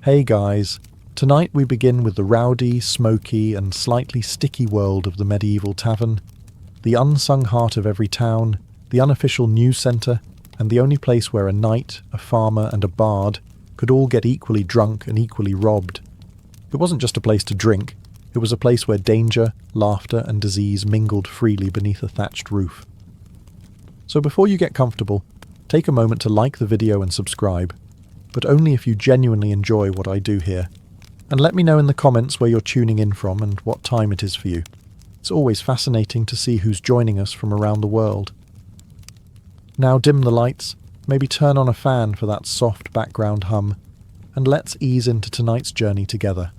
Hey guys, tonight we begin with the rowdy, smoky and slightly sticky world of the medieval tavern, the unsung heart of every town, the unofficial news centre, and the only place where a knight, a farmer and a bard could all get equally drunk and equally robbed. It wasn't just a place to drink, it was a place where danger, laughter and disease mingled freely beneath a thatched roof. So before you get comfortable, take a moment to like the video and subscribe, but only if you genuinely enjoy what I do here. And let me know in the comments where you're tuning in from and what time it is for you. It's always fascinating to see who's joining us from around the world. Now dim the lights, maybe turn on a fan for that soft background hum, and let's ease into tonight's journey together.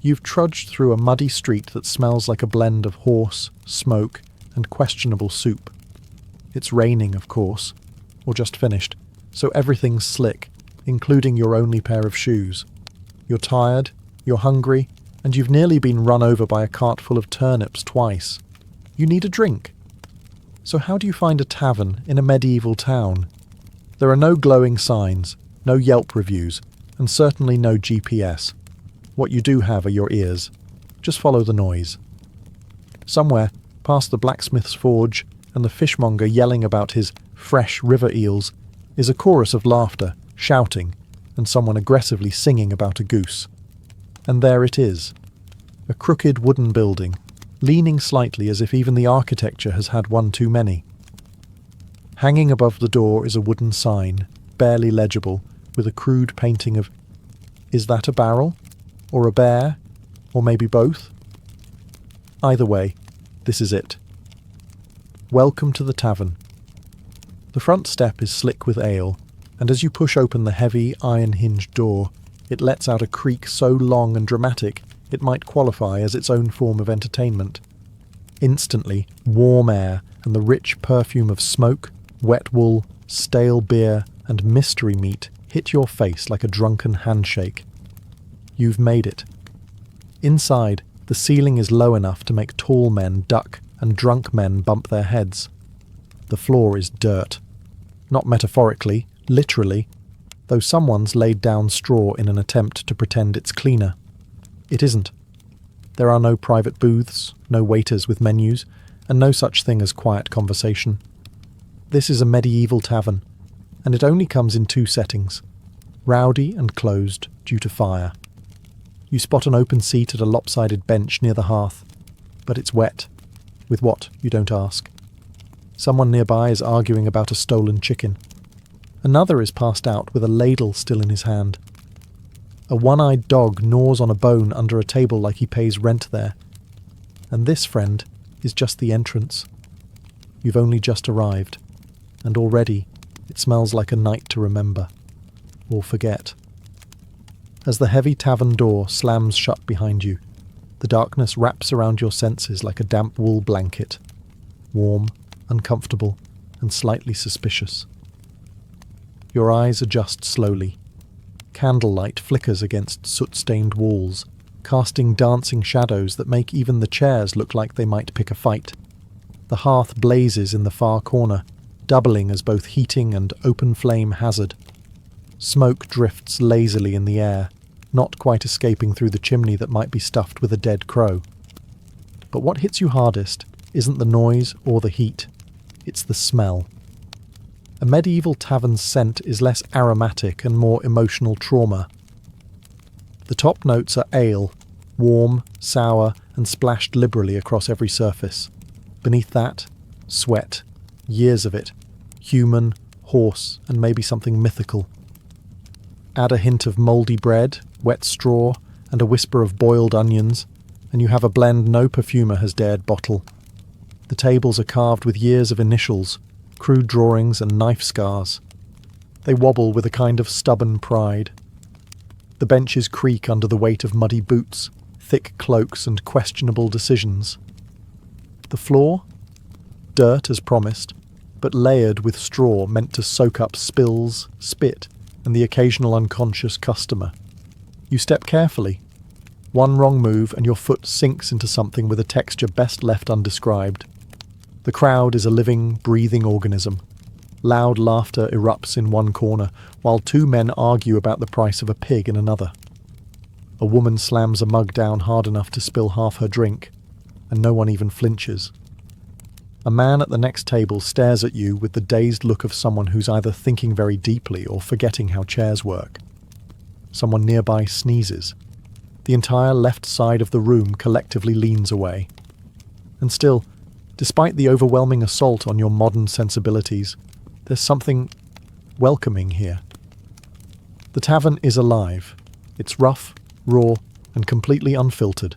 You've trudged through a muddy street that smells like a blend of horse, smoke, and questionable soup. It's raining, of course, or just finished, so everything's slick, including your only pair of shoes. You're tired, you're hungry, and you've nearly been run over by a cart full of turnips twice. You need a drink. So how do you find a tavern in a medieval town? There are no glowing signs, no Yelp reviews, and certainly no GPS. What you do have are your ears. Just follow the noise. Somewhere, past the blacksmith's forge and the fishmonger yelling about his fresh river eels, is a chorus of laughter, shouting, and someone aggressively singing about a goose. And there it is. A crooked wooden building, leaning slightly as if even the architecture has had one too many. Hanging above the door is a wooden sign, barely legible, with a crude painting of... Is that a barrel? Or a bear? Or maybe both? Either way, this is it. Welcome to the tavern. The front step is slick with ale, and as you push open the heavy, iron-hinged door, it lets out a creak so long and dramatic it might qualify as its own form of entertainment. Instantly, warm air and the rich perfume of smoke, wet wool, stale beer, and mystery meat hit your face like a drunken handshake. You've made it. Inside, the ceiling is low enough to make tall men duck and drunk men bump their heads. The floor is dirt. Not metaphorically, literally, though someone's laid down straw in an attempt to pretend it's cleaner. It isn't. There are no private booths, no waiters with menus, and no such thing as quiet conversation. This is a medieval tavern, and it only comes in two settings: rowdy and closed due to fire. You spot an open seat at a lopsided bench near the hearth, but it's wet. With what, you don't ask. Someone nearby is arguing about a stolen chicken. Another is passed out with a ladle still in his hand. A one-eyed dog gnaws on a bone under a table like he pays rent there. And this, friend, is just the entrance. You've only just arrived, and already it smells like a night to remember. Or forget. As the heavy tavern door slams shut behind you, the darkness wraps around your senses like a damp wool blanket. Warm, uncomfortable, and slightly suspicious. Your eyes adjust slowly. Candlelight flickers against soot-stained walls, casting dancing shadows that make even the chairs look like they might pick a fight. The hearth blazes in the far corner, doubling as both heating and open flame hazard. Smoke drifts lazily in the air, not quite escaping through the chimney that might be stuffed with a dead crow. But what hits you hardest isn't the noise or the heat, it's the smell. A medieval tavern's scent is less aromatic and more emotional trauma. The top notes are ale, warm, sour, and splashed liberally across every surface. Beneath that, sweat, years of it, human, horse, and maybe something mythical. Add a hint of mouldy bread, wet straw, and a whisper of boiled onions, and you have a blend no perfumer has dared bottle. The tables are carved with years of initials, crude drawings and knife scars. They wobble with a kind of stubborn pride. The benches creak under the weight of muddy boots, thick cloaks and questionable decisions. The floor? Dirt as promised, but layered with straw meant to soak up spills, spit, and the occasional unconscious customer. You step carefully. One wrong move and your foot sinks into something with a texture best left undescribed. The crowd is a living, breathing organism. Loud laughter erupts in one corner, while two men argue about the price of a pig in another. A woman slams a mug down hard enough to spill half her drink, and no one even flinches. A man at the next table stares at you with the dazed look of someone who's either thinking very deeply or forgetting how chairs work. Someone nearby sneezes. The entire left side of the room collectively leans away. And still, despite the overwhelming assault on your modern sensibilities, there's something welcoming here. The tavern is alive. It's rough, raw, and completely unfiltered.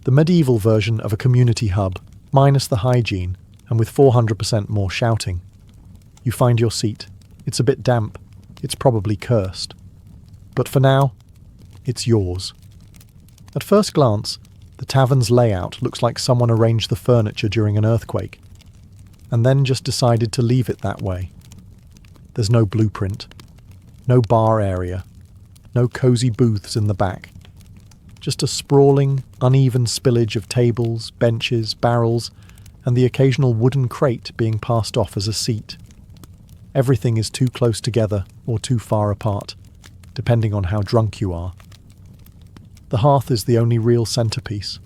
The medieval version of a community hub, minus the hygiene, and with 400% more shouting. You find your seat. It's a bit damp. It's probably cursed. But for now, it's yours. At first glance, the tavern's layout looks like someone arranged the furniture during an earthquake, and then just decided to leave it that way. There's no blueprint, no bar area, no cozy booths in the back. Just a sprawling, uneven spillage of tables, benches, barrels, and the occasional wooden crate being passed off as a seat. Everything is too close together or too far apart, depending on how drunk you are. The hearth is the only real centerpiece.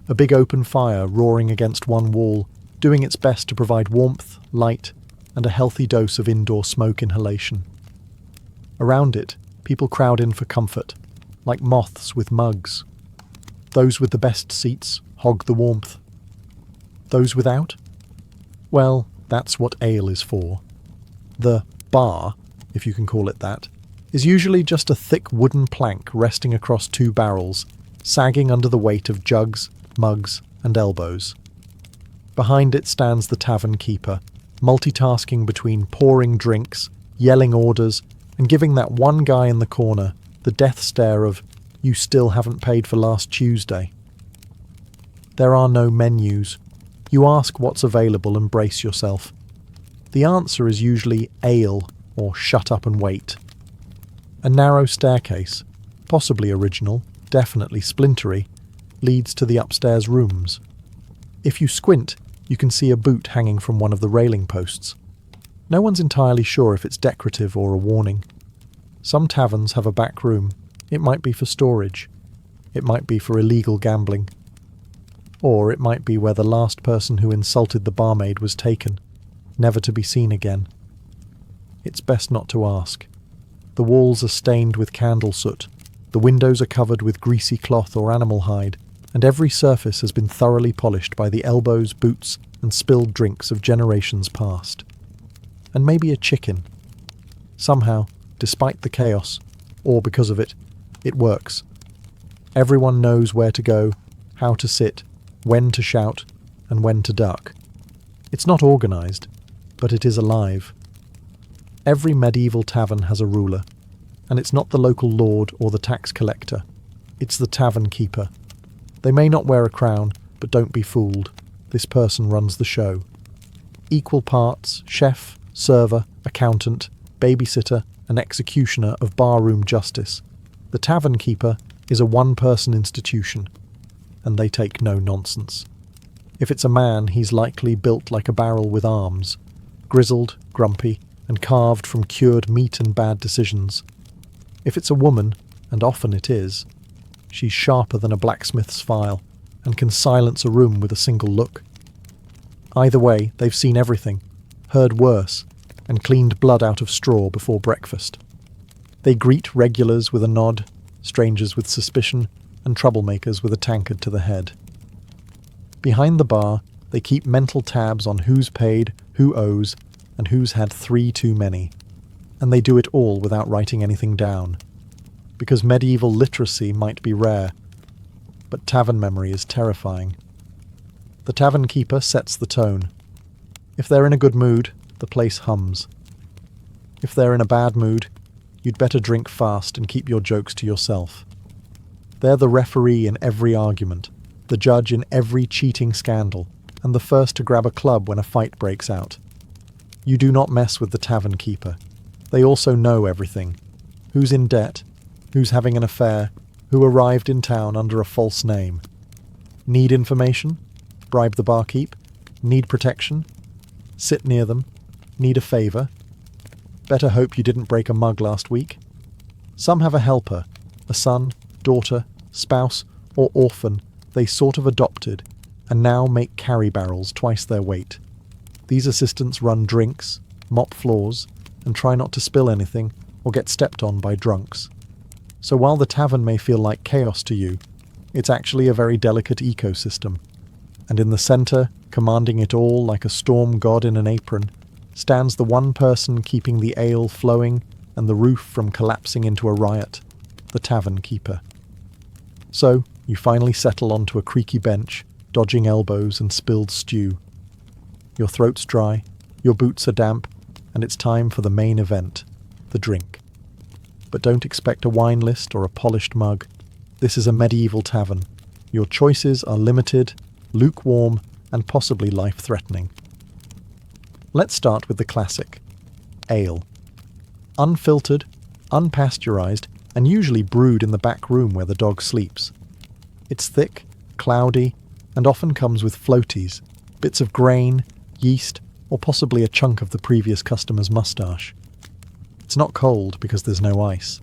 A big open fire roaring against one wall, doing its best to provide warmth, light, and a healthy dose of indoor smoke inhalation. Around it, people crowd in for comfort, like moths with mugs. Those with the best seats hog the warmth. Those without? Well, that's what ale is for. The bar, if you can call it that, is usually just a thick wooden plank resting across two barrels, sagging under the weight of jugs, mugs, and elbows. Behind it stands the tavern keeper, multitasking between pouring drinks, yelling orders, and giving that one guy in the corner the death stare of, "You still haven't paid for last Tuesday." There are no menus. You ask what's available and brace yourself. The answer is usually ale or shut up and wait. A narrow staircase, possibly original, definitely splintery, leads to the upstairs rooms. If you squint, you can see a boot hanging from one of the railing posts. No one's entirely sure if it's decorative or a warning. Some taverns have a back room. It might be for storage. It might be for illegal gambling. Or it might be where the last person who insulted the barmaid was taken, never to be seen again. It's best not to ask. The walls are stained with candle soot, the windows are covered with greasy cloth or animal hide, and every surface has been thoroughly polished by the elbows, boots, and spilled drinks of generations past. And maybe a chicken. Somehow, despite the chaos, or because of it, it works. Everyone knows where to go, how to sit, when to shout, and when to duck. It's not organised, but it is alive. Every medieval tavern has a ruler, and it's not the local lord or the tax collector. It's the tavern keeper. They may not wear a crown, but don't be fooled. This person runs the show. Equal parts chef, server, accountant, babysitter, and executioner of barroom justice. The tavern keeper is a one-person institution, and they take no nonsense. If it's a man, he's likely built like a barrel with arms, grizzled, grumpy, and carved from cured meat and bad decisions. If it's a woman, and often it is, she's sharper than a blacksmith's file, and can silence a room with a single look. Either way, they've seen everything, heard worse, and cleaned blood out of straw before breakfast. They greet regulars with a nod, strangers with suspicion, and troublemakers with a tankard to the head. Behind the bar, they keep mental tabs on who's paid, who owes, and who's had 3 too many. And they do it all without writing anything down. Because medieval literacy might be rare, but tavern memory is terrifying. The tavern keeper sets the tone. If they're in a good mood, the place hums. If they're in a bad mood, you'd better drink fast and keep your jokes to yourself. They're the referee in every argument, the judge in every cheating scandal, and the first to grab a club when a fight breaks out. You do not mess with the tavern keeper. They also know everything. Who's in debt, who's having an affair, who arrived in town under a false name. Need information? Bribe the barkeep? Need protection? Sit near them? Need a favour? Better hope you didn't break a mug last week. Some have a helper, a son, daughter, spouse, or orphan they sort of adopted, and now make carry barrels twice their weight. These assistants run drinks, mop floors, and try not to spill anything or get stepped on by drunks. So while the tavern may feel like chaos to you, it's actually a very delicate ecosystem. And in the centre, commanding it all like a storm god in an apron, stands the one person keeping the ale flowing and the roof from collapsing into a riot, the tavern keeper. So, you finally settle onto a creaky bench, dodging elbows and spilled stew. Your throat's dry, your boots are damp, and it's time for the main event, the drink. But don't expect a wine list or a polished mug. This is a medieval tavern. Your choices are limited, lukewarm, and possibly life-threatening. Let's start with the classic, ale. Unfiltered, unpasteurized, and usually brewed in the back room where the dog sleeps. It's thick, cloudy, and often comes with floaties, bits of grain, yeast, or possibly a chunk of the previous customer's moustache. It's not cold because there's no ice.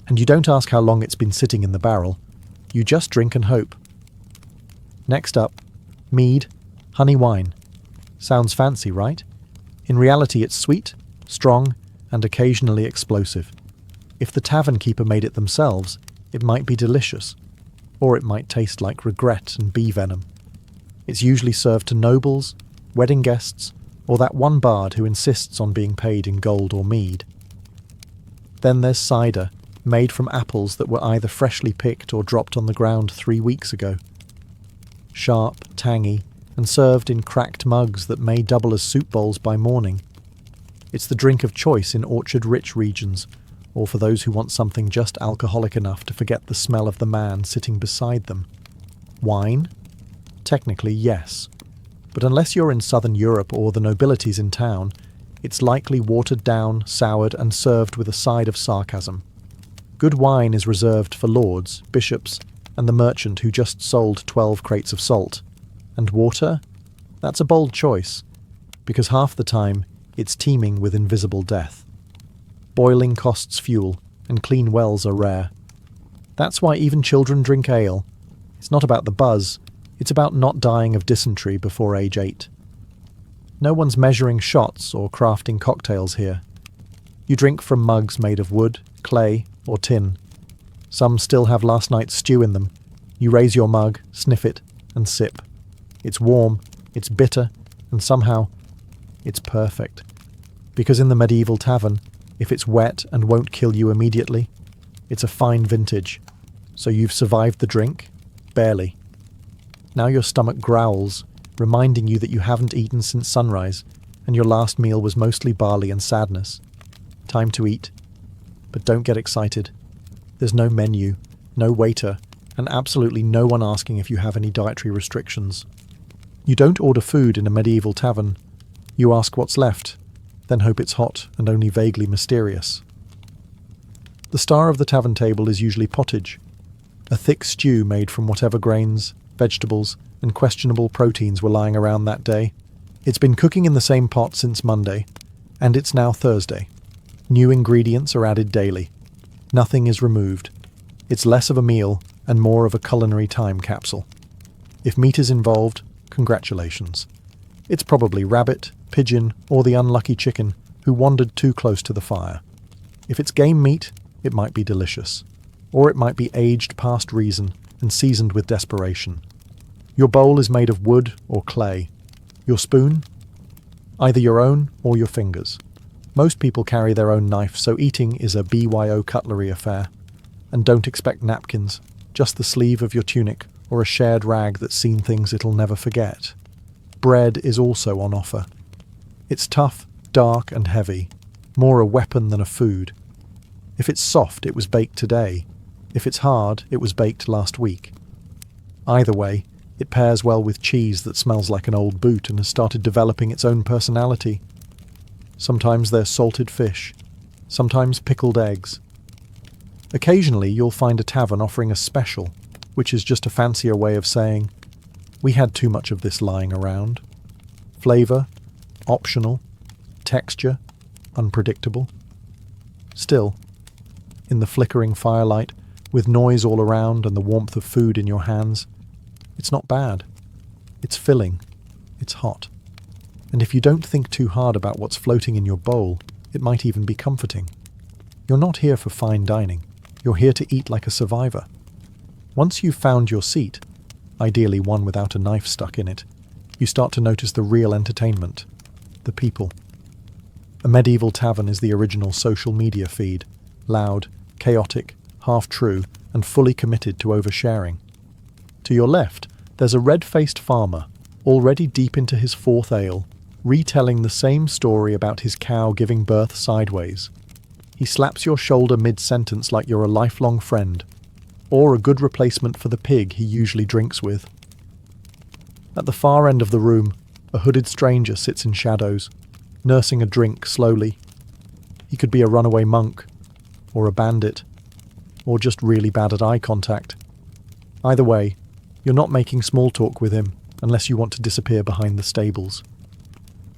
And you don't ask how long it's been sitting in the barrel, you just drink and hope. Next up, mead, honey wine. Sounds fancy, right? In reality it's sweet, strong, and occasionally explosive. If the tavern keeper made it themselves, it might be delicious, or it might taste like regret and bee venom. It's usually served to nobles, wedding guests, or that one bard who insists on being paid in gold or mead. Then there's cider, made from apples that were either freshly picked or dropped on the ground 3 weeks ago. Sharp, tangy, and served in cracked mugs that may double as soup bowls by morning. It's the drink of choice in orchard-rich regions, or for those who want something just alcoholic enough to forget the smell of the man sitting beside them. Wine? Technically, yes. But unless you're in southern Europe or the nobility's in town, it's likely watered down, soured, and served with a side of sarcasm. Good wine is reserved for lords, bishops, and the merchant who just sold 12 crates of salt. And water? That's a bold choice, because half the time it's teeming with invisible death. Boiling costs fuel, and clean wells are rare. That's why even children drink ale. It's not about the buzz, it's about not dying of dysentery before age 8. No one's measuring shots or crafting cocktails here. You drink from mugs made of wood, clay, or tin. Some still have last night's stew in them. You raise your mug, sniff it, and sip. It's warm, it's bitter, and somehow, it's perfect. Because in the medieval tavern, if it's wet and won't kill you immediately, it's a fine vintage. So you've survived the drink? Barely. Now your stomach growls, reminding you that you haven't eaten since sunrise, and your last meal was mostly barley and sadness. Time to eat. But don't get excited. There's no menu, no waiter, and absolutely no one asking if you have any dietary restrictions. You don't order food in a medieval tavern. You ask what's left, then hope it's hot and only vaguely mysterious. The star of the tavern table is usually pottage, a thick stew made from whatever grains, vegetables, and questionable proteins were lying around that day. It's been cooking in the same pot since Monday, and it's now Thursday. New ingredients are added daily. Nothing is removed. It's less of a meal and more of a culinary time capsule. If meat is involved, congratulations. It's probably rabbit, pigeon, or the unlucky chicken who wandered too close to the fire. If it's game meat, it might be delicious. Or it might be aged past reason and seasoned with desperation. Your bowl is made of wood or clay. Your spoon? Either your own or your fingers. Most people carry their own knife, so eating is a BYO cutlery affair. And don't expect napkins, just the sleeve of your tunic or a shared rag that's seen things it'll never forget. Bread is also on offer. It's tough, dark, and heavy, more a weapon than a food. If it's soft, it was baked today. If it's hard, it was baked last week. Either way, it pairs well with cheese that smells like an old boot and has started developing its own personality. Sometimes there's salted fish, sometimes pickled eggs. Occasionally you'll find a tavern offering a special, which is just a fancier way of saying, we had too much of this lying around. Flavour, optional, texture, unpredictable. Still, in the flickering firelight, with noise all around and the warmth of food in your hands, it's not bad. It's filling. It's hot. And if you don't think too hard about what's floating in your bowl, it might even be comforting. You're not here for fine dining. You're here to eat like a survivor. Once you've found your seat, ideally one without a knife stuck in it, you start to notice the real entertainment, the people. A medieval tavern is the original social media feed, loud, chaotic, half-true, and fully committed to oversharing. To your left, there's a red-faced farmer, already deep into his fourth ale, retelling the same story about his cow giving birth sideways. He slaps your shoulder mid-sentence like you're a lifelong friend, or a good replacement for the pig he usually drinks with. At the far end of the room, a hooded stranger sits in shadows, nursing a drink slowly. He could be a runaway monk, or a bandit, or just really bad at eye contact. Either way, you're not making small talk with him unless you want to disappear behind the stables.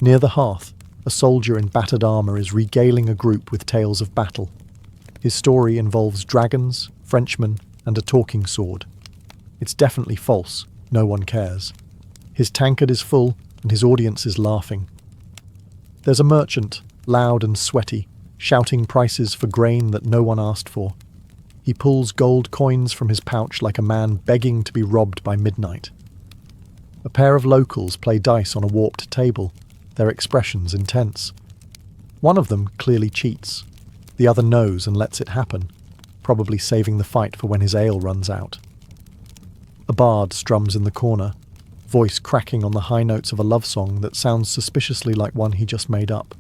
Near the hearth, a soldier in battered armour is regaling a group with tales of battle. His story involves dragons, Frenchmen, and a talking sword. It's definitely false, no one cares. His tankard is full, and his audience is laughing. There's a merchant, loud and sweaty, shouting prices for grain that no one asked for. He pulls gold coins from his pouch like a man begging to be robbed by midnight. A pair of locals play dice on a warped table, their expressions intense. One of them clearly cheats. The other knows and lets it happen, probably saving the fight for when his ale runs out. A bard strums in the corner, voice cracking on the high notes of a love song that sounds suspiciously like one he just made up.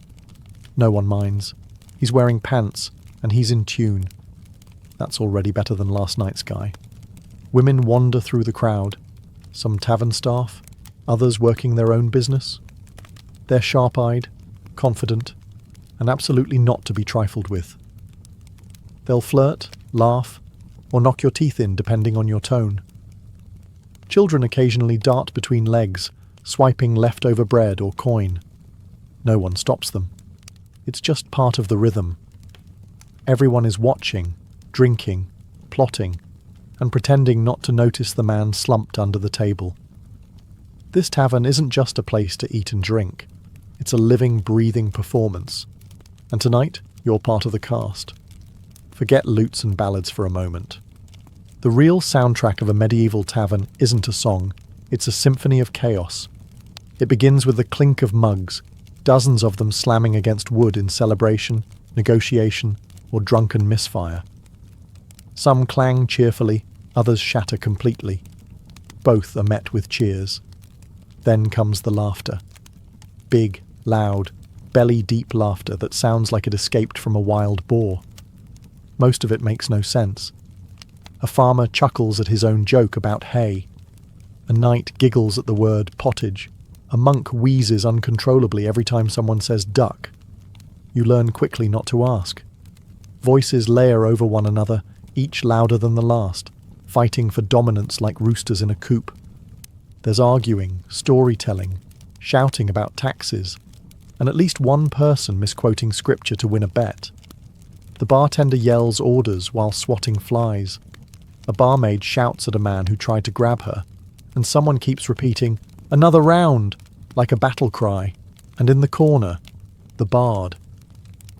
No one minds. He's wearing pants, and he's in tune. That's already better than last night's guy. Women wander through the crowd, some tavern staff, others working their own business. They're sharp-eyed, confident, and absolutely not to be trifled with. They'll flirt, laugh, or knock your teeth in depending on your tone. Children occasionally dart between legs, swiping leftover bread or coin. No one stops them. It's just part of the rhythm. Everyone is watching, drinking, plotting, and pretending not to notice the man slumped under the table. This tavern isn't just a place to eat and drink. It's a living, breathing performance. And tonight, you're part of the cast. Forget lutes and ballads for a moment. The real soundtrack of a medieval tavern isn't a song, it's a symphony of chaos. It begins with the clink of mugs, dozens of them slamming against wood in celebration, negotiation, or drunken misfire. Some clang cheerfully, others shatter completely. Both are met with cheers. Then comes the laughter. Big, loud, belly-deep laughter that sounds like it escaped from a wild boar. Most of it makes no sense. A farmer chuckles at his own joke about hay. A knight giggles at the word pottage. A monk wheezes uncontrollably every time someone says duck. You learn quickly not to ask. Voices layer over one another, each louder than the last, fighting for dominance like roosters in a coop. There's arguing, storytelling, shouting about taxes, and at least one person misquoting scripture to win a bet. The bartender yells orders while swatting flies. A barmaid shouts at a man who tried to grab her, and someone keeps repeating, "Another round," like a battle cry. And in the corner, the bard.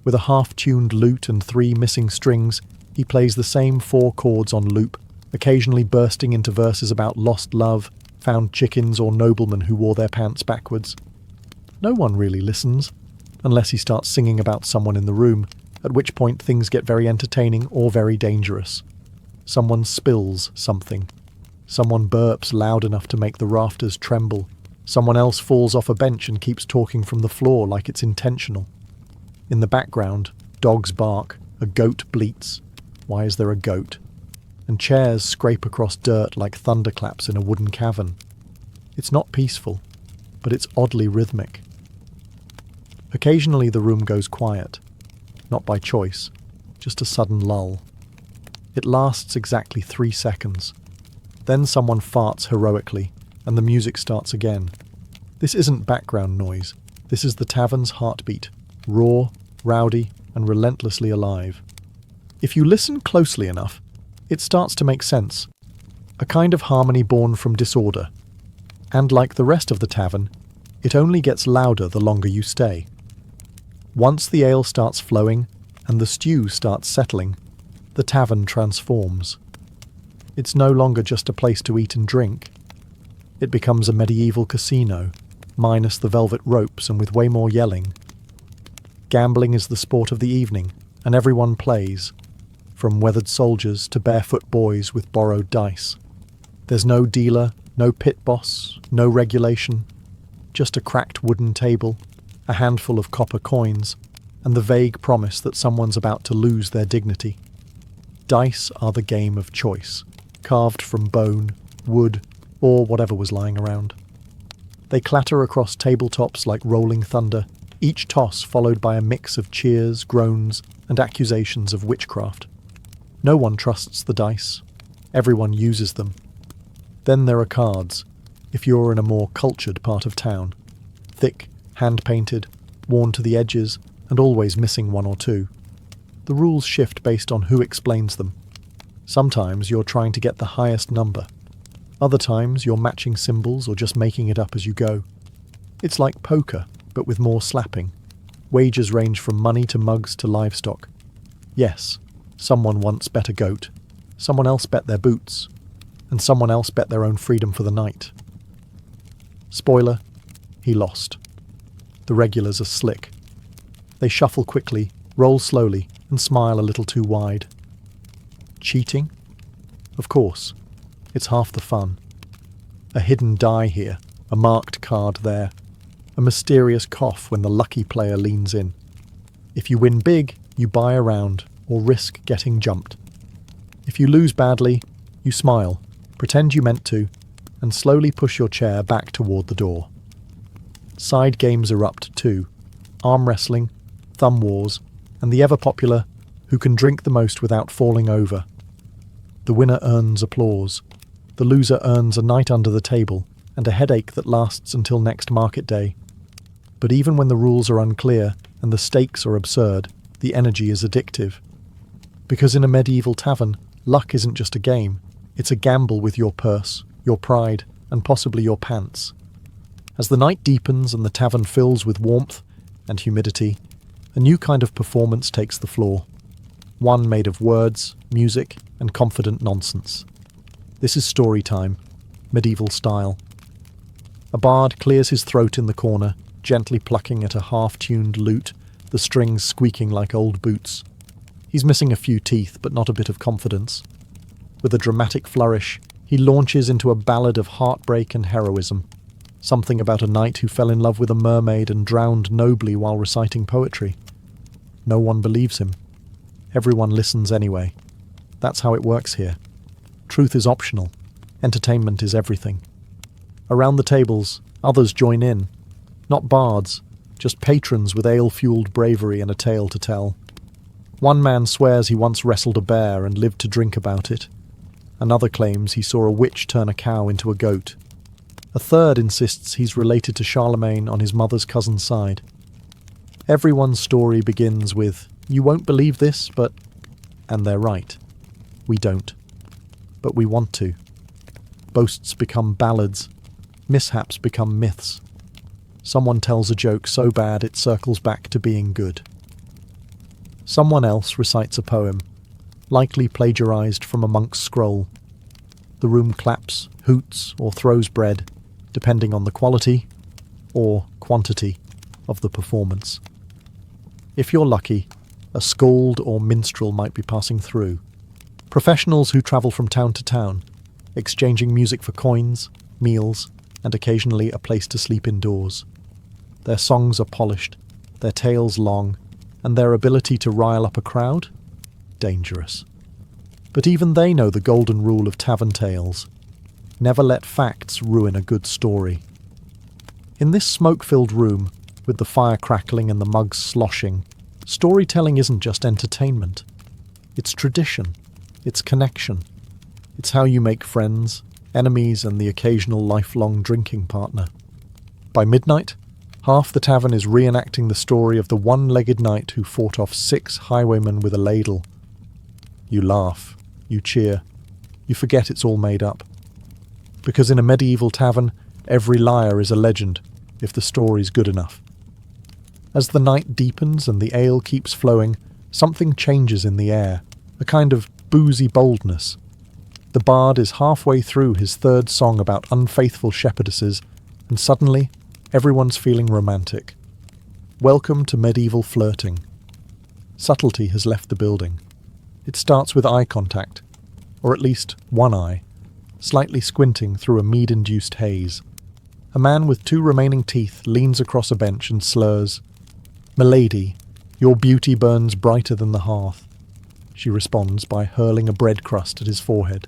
With a half-tuned lute and 3 missing strings, he plays the same 4 chords on loop, occasionally bursting into verses about lost love, found chickens, or noblemen who wore their pants backwards. No one really listens, unless he starts singing about someone in the room, at which point things get very entertaining or very dangerous. Someone spills something. Someone burps loud enough to make the rafters tremble. Someone else falls off a bench and keeps talking from the floor like it's intentional. In the background, dogs bark, a goat bleats. Why is there a goat? And chairs scrape across dirt like thunderclaps in a wooden cavern. It's not peaceful, but it's oddly rhythmic. Occasionally the room goes quiet. Not by choice, just a sudden lull. It lasts exactly 3 seconds. Then someone farts heroically, and the music starts again. This isn't background noise. This is the tavern's heartbeat, raw, rowdy, and relentlessly alive. If you listen closely enough, it starts to make sense. A kind of harmony born from disorder. And like the rest of the tavern, it only gets louder the longer you stay. Once the ale starts flowing and the stew starts settling, the tavern transforms. It's no longer just a place to eat and drink. It becomes a medieval casino, minus the velvet ropes and with way more yelling. Gambling is the sport of the evening, and everyone plays, from weathered soldiers to barefoot boys with borrowed dice. There's no dealer, no pit boss, no regulation, just a cracked wooden table, a handful of copper coins, and the vague promise that someone's about to lose their dignity. Dice are the game of choice, carved from bone, wood, or whatever was lying around. They clatter across tabletops like rolling thunder, each toss followed by a mix of cheers, groans, and accusations of witchcraft. No one trusts the dice. Everyone uses them. Then there are cards, if you're in a more cultured part of town. Thick, hand-painted, worn to the edges, and always missing one or two. The rules shift based on who explains them. Sometimes you're trying to get the highest number. Other times you're matching symbols or just making it up as you go. It's like poker, but with more slapping. Wagers range from money to mugs to livestock. Yes, someone once bet a goat. Someone else bet their boots. And someone else bet their own freedom for the night. Spoiler, he lost. The regulars are slick. They shuffle quickly, roll slowly, and smile a little too wide. Cheating? Of course. It's half the fun. A hidden die here, a marked card there, a mysterious cough when the lucky player leans in. If you win big, you buy a round or risk getting jumped. If you lose badly, you smile, pretend you meant to, and slowly push your chair back toward the door. Side games erupt too. Arm wrestling, thumb wars, and the ever-popular who can drink the most without falling over. The winner earns applause. The loser earns a night under the table and a headache that lasts until next market day. But even when the rules are unclear and the stakes are absurd, the energy is addictive. Because in a medieval tavern, luck isn't just a game, it's a gamble with your purse, your pride, and possibly your pants. As the night deepens and the tavern fills with warmth and humidity, a new kind of performance takes the floor. One made of words, music, and confident nonsense. This is story time, medieval style. A bard clears his throat in the corner, gently plucking at a half-tuned lute, the strings squeaking like old boots. He's missing a few teeth, but not a bit of confidence. With a dramatic flourish, he launches into a ballad of heartbreak and heroism. Something about a knight who fell in love with a mermaid and drowned nobly while reciting poetry. No one believes him. Everyone listens anyway. That's how it works here. Truth is optional. Entertainment is everything. Around the tables, others join in. Not bards, just patrons with ale-fueled bravery and a tale to tell. One man swears he once wrestled a bear and lived to drink about it. Another claims he saw a witch turn a cow into a goat. A third insists he's related to Charlemagne on his mother's cousin's side. Everyone's story begins with, "You won't believe this, but..." And they're right. We don't. But we want to. Boasts become ballads. Mishaps become myths. Someone tells a joke so bad it circles back to being good. Someone else recites a poem, likely plagiarized from a monk's scroll. The room claps, hoots, or throws bread, depending on the quality or quantity of the performance. If you're lucky, a skald or minstrel might be passing through. Professionals who travel from town to town, exchanging music for coins, meals, and occasionally a place to sleep indoors. Their songs are polished, their tales long, and their ability to rile up a crowd? Dangerous. But even they know the golden rule of tavern tales. Never let facts ruin a good story. In this smoke-filled room, with the fire crackling and the mugs sloshing, storytelling isn't just entertainment. It's tradition. It's connection. It's how you make friends, enemies, and the occasional lifelong drinking partner. By midnight, Half the tavern is reenacting the story of the one-legged knight who fought off 6 highwaymen with a ladle. You laugh, you cheer, you forget it's all made up. Because in a medieval tavern, every liar is a legend, if the story's good enough. As the night deepens and the ale keeps flowing, something changes in the air, a kind of boozy boldness. The bard is halfway through his 3rd song about unfaithful shepherdesses, and suddenly, everyone's feeling romantic. Welcome to medieval flirting. Subtlety has left the building. It starts with eye contact, or at least one eye, slightly squinting through a mead-induced haze. A man with 2 remaining teeth leans across a bench and slurs, "Milady, your beauty burns brighter than the hearth." She responds by hurling a bread crust at his forehead.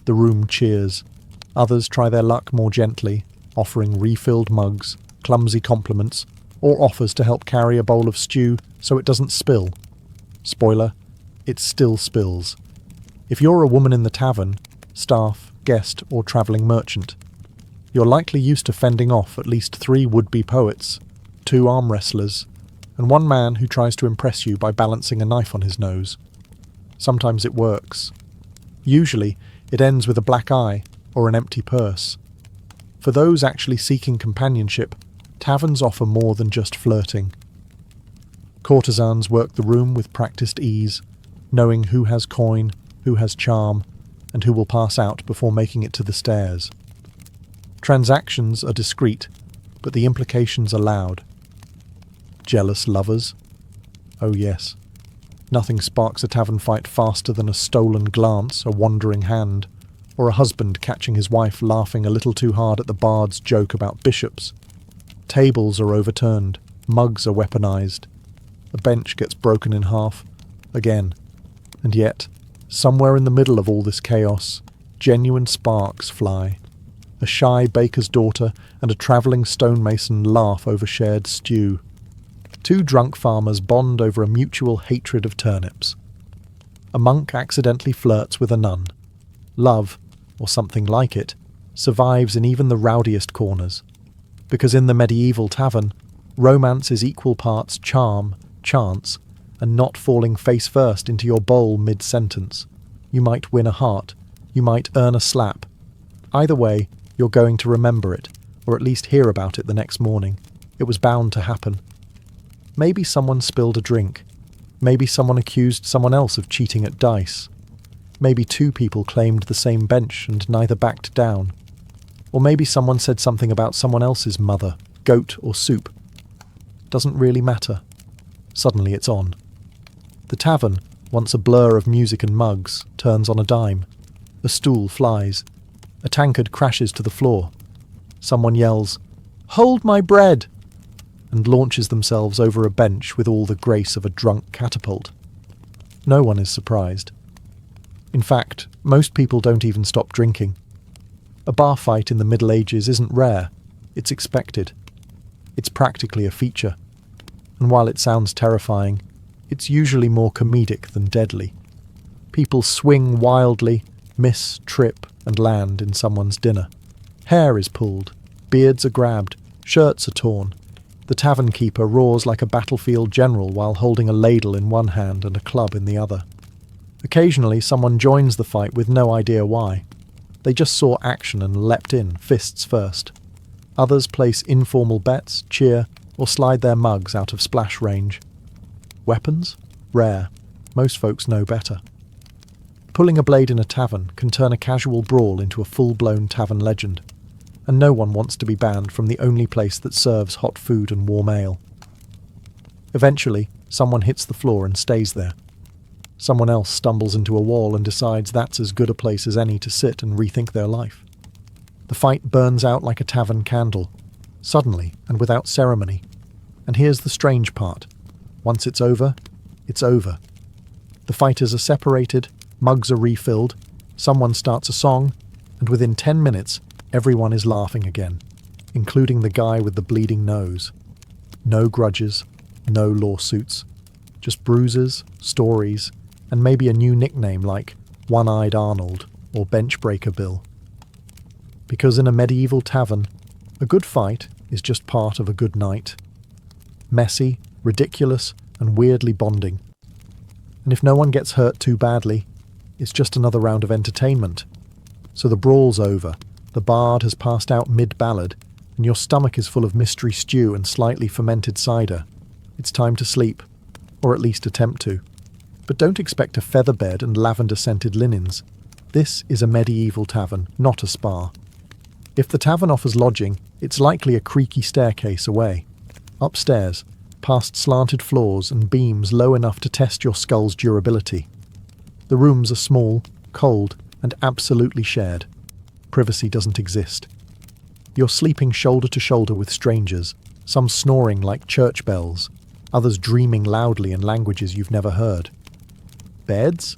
The room cheers. Others try their luck more gently, offering refilled mugs, clumsy compliments, or offers to help carry a bowl of stew so it doesn't spill. Spoiler, it still spills. If you're a woman in the tavern, staff, guest, or travelling merchant, you're likely used to fending off at least 3 would-be poets, 2 arm wrestlers, and 1 man who tries to impress you by balancing a knife on his nose. Sometimes it works. Usually, it ends with a black eye or an empty purse. For those actually seeking companionship, taverns offer more than just flirting. Courtesans work the room with practiced ease, knowing who has coin, who has charm, and who will pass out before making it to the stairs. Transactions are discreet, but the implications are loud. Jealous lovers? Oh yes. Nothing sparks a tavern fight faster than a stolen glance, a wandering hand, or a husband catching his wife laughing a little too hard at the bard's joke about bishops. Tables are overturned, mugs are weaponized, a bench gets broken in half, again. And yet, somewhere in the middle of all this chaos, genuine sparks fly. A shy baker's daughter and a travelling stonemason laugh over shared stew. 2 drunk farmers bond over a mutual hatred of turnips. A monk accidentally flirts with a nun. Love, or something like it, survives in even the rowdiest corners. Because in the medieval tavern, romance is equal parts charm, chance, and not falling face first into your bowl mid-sentence. You might win a heart, you might earn a slap. Either way, you're going to remember it, or at least hear about it the next morning. It was bound to happen. Maybe someone spilled a drink. Maybe someone accused someone else of cheating at dice. Maybe 2 people claimed the same bench and neither backed down. Or maybe someone said something about someone else's mother, goat or soup. Doesn't really matter. Suddenly it's on. The tavern, once a blur of music and mugs, turns on a dime. A stool flies. A tankard crashes to the floor. Someone yells, "Hold my bread!" and launches themselves over a bench with all the grace of a drunk catapult. No one is surprised. In fact, most people don't even stop drinking. A bar fight in the Middle Ages isn't rare, it's expected. It's practically a feature. And while it sounds terrifying, it's usually more comedic than deadly. People swing wildly, miss, trip, and land in someone's dinner. Hair is pulled, beards are grabbed, shirts are torn. The tavern keeper roars like a battlefield general while holding a ladle in one hand and a club in the other. Occasionally someone joins the fight with no idea why. They just saw action and leapt in, fists first. Others place informal bets, cheer, or slide their mugs out of splash range. Weapons? Rare. Most folks know better. Pulling a blade in a tavern can turn a casual brawl into a full-blown tavern legend, and no one wants to be banned from the only place that serves hot food and warm ale. Eventually, someone hits the floor and stays there. Someone else stumbles into a wall and decides that's as good a place as any to sit and rethink their life. The fight burns out like a tavern candle, suddenly and without ceremony. And here's the strange part. Once it's over, it's over. The fighters are separated, mugs are refilled, someone starts a song, and within 10 minutes, everyone is laughing again, including the guy with the bleeding nose. No grudges, no lawsuits, just bruises, stories, and maybe a new nickname like One-Eyed Arnold or Benchbreaker Bill. Because in a medieval tavern, A good fight is just part of a good night. Messy, ridiculous, and weirdly bonding. And if no one gets hurt too badly, it's just another round of entertainment. So the brawl's over, the bard has passed out mid-ballad, and your stomach is full of mystery stew and slightly fermented cider. It's time to sleep, or at least attempt to. But don't expect a feather bed and lavender-scented linens. This is a medieval tavern, not a spa. If the tavern offers lodging, it's likely a creaky staircase away. Upstairs, past slanted floors and beams low enough to test your skull's durability. The rooms are small, cold, and absolutely shared. Privacy doesn't exist. You're sleeping shoulder to shoulder with strangers, some snoring like church bells, others dreaming loudly in languages you've never heard. Beds?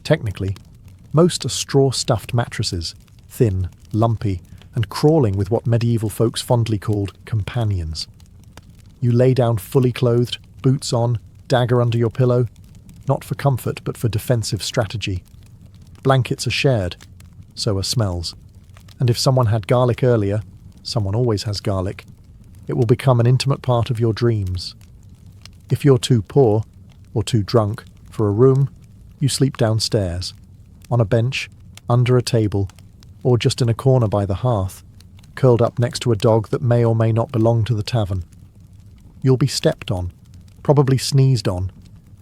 Technically, most are straw-stuffed mattresses, thin, lumpy, and crawling with what medieval folks fondly called companions. You lay down fully clothed, boots on, dagger under your pillow, not for comfort but for defensive strategy. Blankets are shared, so are smells. And if someone had garlic earlier, someone always has garlic, it will become an intimate part of your dreams. If you're too poor, or too drunk, for a room, you sleep downstairs, on a bench, under a table, or just in a corner by the hearth, curled up next to a dog that may or may not belong to the tavern. You'll be stepped on, probably sneezed on,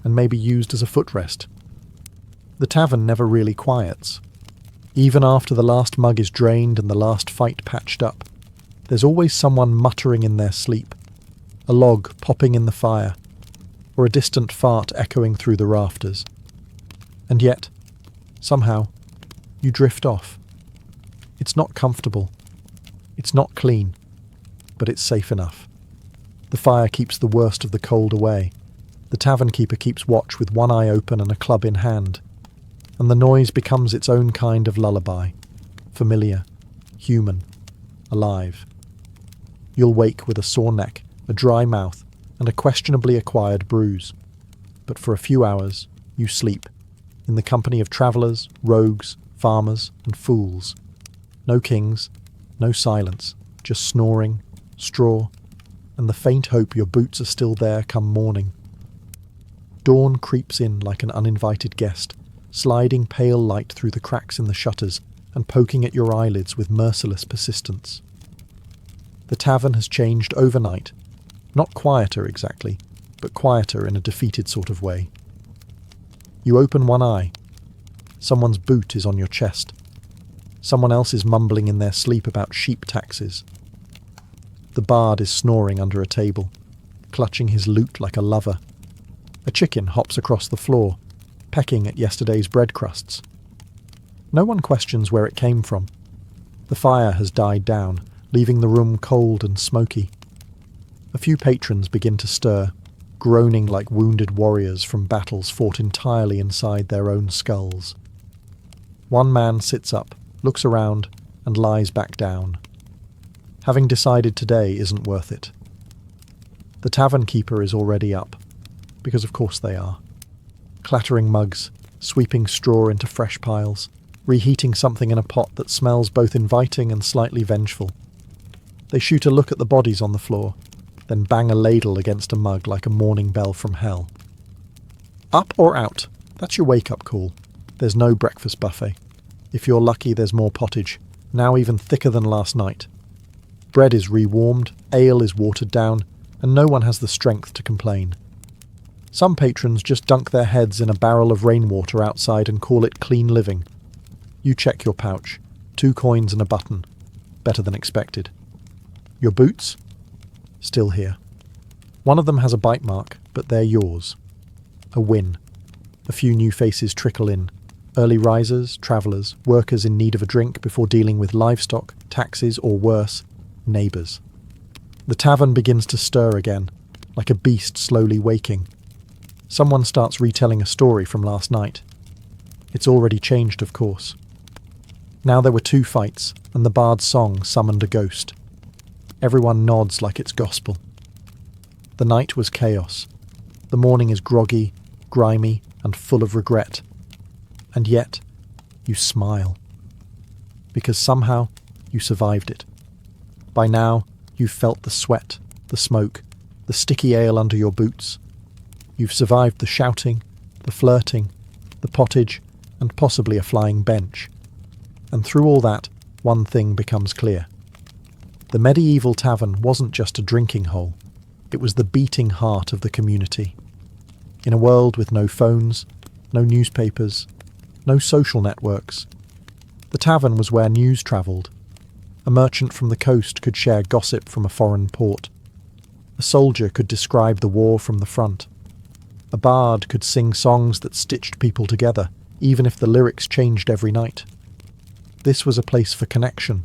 and maybe used as a footrest. The tavern never really quiets. Even after the last mug is drained and the last fight patched up, there's always someone muttering in their sleep, a log popping in the fire, or a distant fart echoing through the rafters. And yet, somehow, you drift off. It's not comfortable. It's not clean, but it's safe enough. The fire keeps the worst of the cold away. The tavern keeper keeps watch with one eye open and a club in hand. And the noise becomes its own kind of lullaby. Familiar, human, alive. You'll wake with a sore neck, a dry mouth, and a questionably acquired bruise. But for a few hours, you sleep, in the company of travellers, rogues, farmers, and fools. No kings, no silence, just snoring, straw, and the faint hope your boots are still there come morning. Dawn creeps in like an uninvited guest, sliding pale light through the cracks in the shutters and poking at your eyelids with merciless persistence. The tavern has changed overnight, not quieter exactly, but quieter in a defeated sort of way. You open one eye. Someone's boot is on your chest. Someone else is mumbling in their sleep about sheep taxes. The bard is snoring under a table, clutching his lute like a lover. A chicken hops across the floor, pecking at yesterday's bread crusts. No one questions where it came from. The fire has died down, leaving the room cold and smoky. A few patrons begin to stir, groaning like wounded warriors from battles fought entirely inside their own skulls. One man sits up, looks around, and lies back down. Having decided today isn't worth it. The tavern keeper is already up, because of course they are. Clattering mugs, sweeping straw into fresh piles, reheating something in a pot that smells both inviting and slightly vengeful. They shoot a look at the bodies on the floor, then bang a ladle against a mug like a morning bell from hell. Up or out? That's your wake-up call. There's no breakfast buffet. If you're lucky, there's more pottage, now even thicker than last night. Bread is rewarmed, ale is watered down, and no one has the strength to complain. Some patrons just dunk their heads in a barrel of rainwater outside and call it clean living. You check your pouch. 2 coins and a button. Better than expected. Your boots? Still here. One of them has a bite mark, but they're yours. A win. A few new faces trickle in. Early risers, travellers, workers in need of a drink before dealing with livestock, taxes, or worse, neighbours. The tavern begins to stir again, like a beast slowly waking. Someone starts retelling a story from last night. It's already changed, of course. Now there were 2 fights, and the bard's song summoned a ghost. Everyone nods like it's gospel. The night was chaos. The morning is groggy, grimy, and full of regret. And yet, you smile. Because somehow, you survived it. By now, you've felt the sweat, the smoke, the sticky ale under your boots. You've survived the shouting, the flirting, the pottage, and possibly a flying bench. And through all that, one thing becomes clear. The medieval tavern wasn't just a drinking hole, it was the beating heart of the community. In a world with no phones, no newspapers, no social networks, the tavern was where news travelled. A merchant from the coast could share gossip from a foreign port. A soldier could describe the war from the front. A bard could sing songs that stitched people together, even if the lyrics changed every night. This was a place for connection.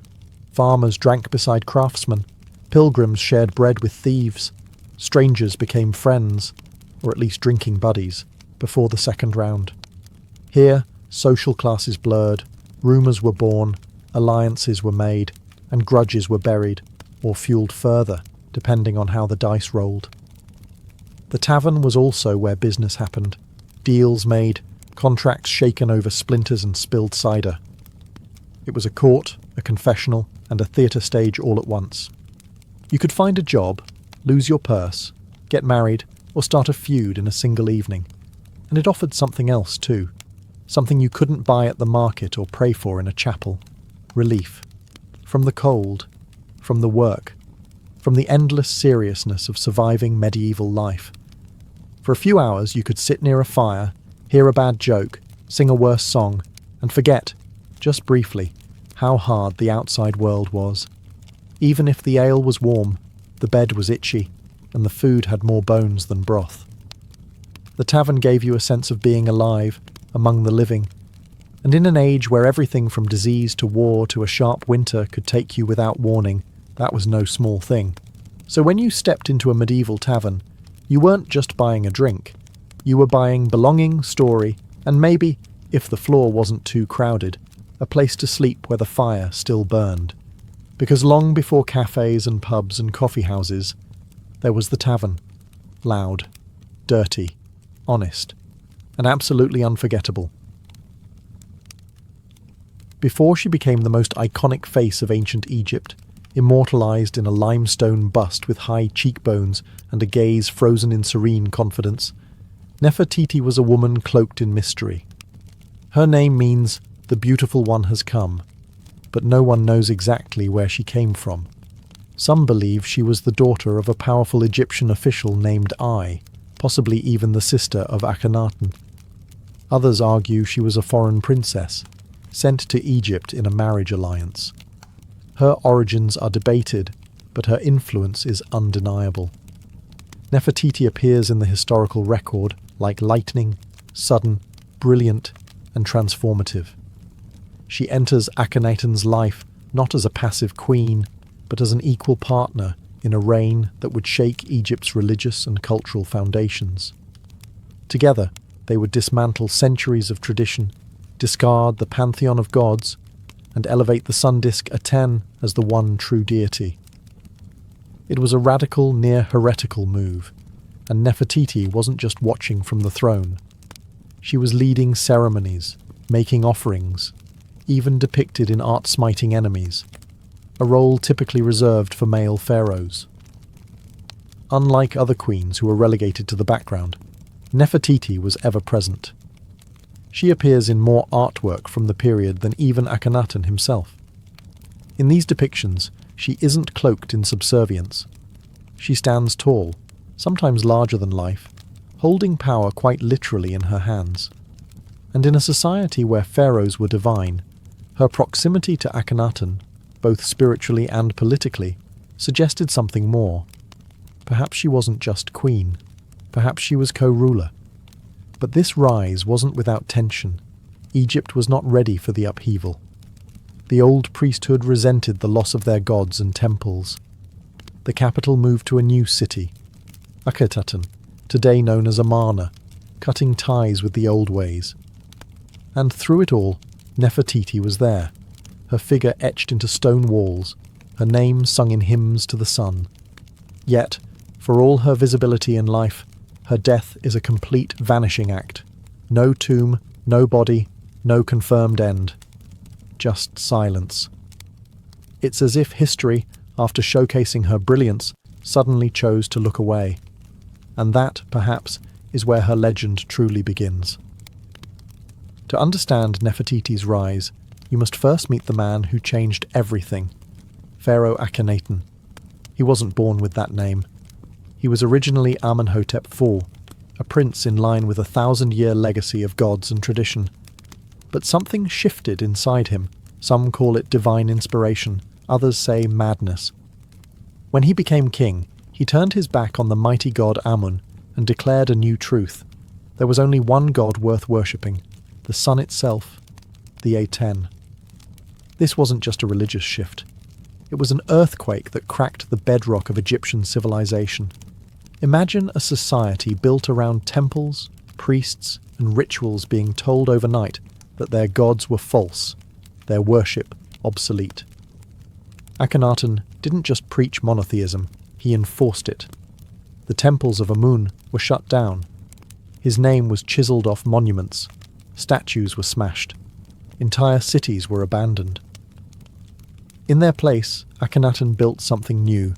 Farmers drank beside craftsmen. Pilgrims shared bread with thieves. Strangers became friends, or at least drinking buddies, before the second round. Here, social classes blurred, rumours were born, alliances were made, and grudges were buried, or fuelled further, depending on how the dice rolled. The tavern was also where business happened, deals made, contracts shaken over splinters and spilled cider. It was a court, a confessional, and a theatre stage all at once. You could find a job, lose your purse, get married, or start a feud in a single evening. And it offered something else too, something you couldn't buy at the market or pray for in a chapel. Relief. From the cold, from the work, from the endless seriousness of surviving medieval life. For a few hours you could sit near a fire, hear a bad joke, sing a worse song, and forget, just briefly, how hard the outside world was. Even if the ale was warm, the bed was itchy, and the food had more bones than broth. The tavern gave you a sense of being alive, among the living, and in an age where everything from disease to war to a sharp winter could take you without warning, that was no small thing. So when you stepped into a medieval tavern, you weren't just buying a drink. You were buying belonging, story, and maybe, if the floor wasn't too crowded, a place to sleep where the fire still burned. Because long before cafes and pubs and coffee houses, there was the tavern. Loud, dirty, honest, and absolutely unforgettable. Before she became the most iconic face of ancient Egypt, immortalized in a limestone bust with high cheekbones and a gaze frozen in serene confidence, Nefertiti was a woman cloaked in mystery. Her name means, "the beautiful one has come," but no one knows exactly where she came from. Some believe she was the daughter of a powerful Egyptian official named Ai, possibly even the sister of Akhenaten. Others argue she was a foreign princess, sent to Egypt in a marriage alliance. Her origins are debated, but her influence is undeniable. Nefertiti appears in the historical record like lightning, sudden, brilliant, and transformative. She enters Akhenaten's life not as a passive queen, but as an equal partner in a reign that would shake Egypt's religious and cultural foundations. Together, they would dismantle centuries of tradition, discard the pantheon of gods, and elevate the sun disk Aten as the one true deity. It was a radical, near-heretical move, and Nefertiti wasn't just watching from the throne. She was leading ceremonies, making offerings, even depicted in art-smiting enemies, a role typically reserved for male pharaohs. Unlike other queens who were relegated to the background, Nefertiti was ever present. She appears in more artwork from the period than even Akhenaten himself. In these depictions, she isn't cloaked in subservience. She stands tall, sometimes larger than life, holding power quite literally in her hands. And in a society where pharaohs were divine, her proximity to Akhenaten, both spiritually and politically, suggested something more. Perhaps she wasn't just queen. Perhaps she was co-ruler. But this rise wasn't without tension. Egypt was not ready for the upheaval. The old priesthood resented the loss of their gods and temples. The capital moved to a new city, Akhetaten, today known as Amarna, cutting ties with the old ways. And through it all, Nefertiti was there, her figure etched into stone walls, her name sung in hymns to the sun. Yet, for all her visibility in life, her death is a complete vanishing act. No tomb, no body, no confirmed end. Just silence. It's as if history, after showcasing her brilliance, suddenly chose to look away. And that, perhaps, is where her legend truly begins. To understand Nefertiti's rise, you must first meet the man who changed everything, Pharaoh Akhenaten. He wasn't born with that name. He was originally Amenhotep IV, a prince in line with a 1,000-year legacy of gods and tradition. But something shifted inside him. Some call it divine inspiration, others say madness. When he became king, he turned his back on the mighty god Amun and declared a new truth. There was only one god worth worshipping, the sun itself, the Aten. This wasn't just a religious shift. It was an earthquake that cracked the bedrock of Egyptian civilization. Imagine a society built around temples, priests, and rituals being told overnight that their gods were false, their worship obsolete. Akhenaten didn't just preach monotheism, he enforced it. The temples of Amun were shut down. His name was chiseled off monuments. Statues were smashed. Entire cities were abandoned. In their place, Akhenaten built something new.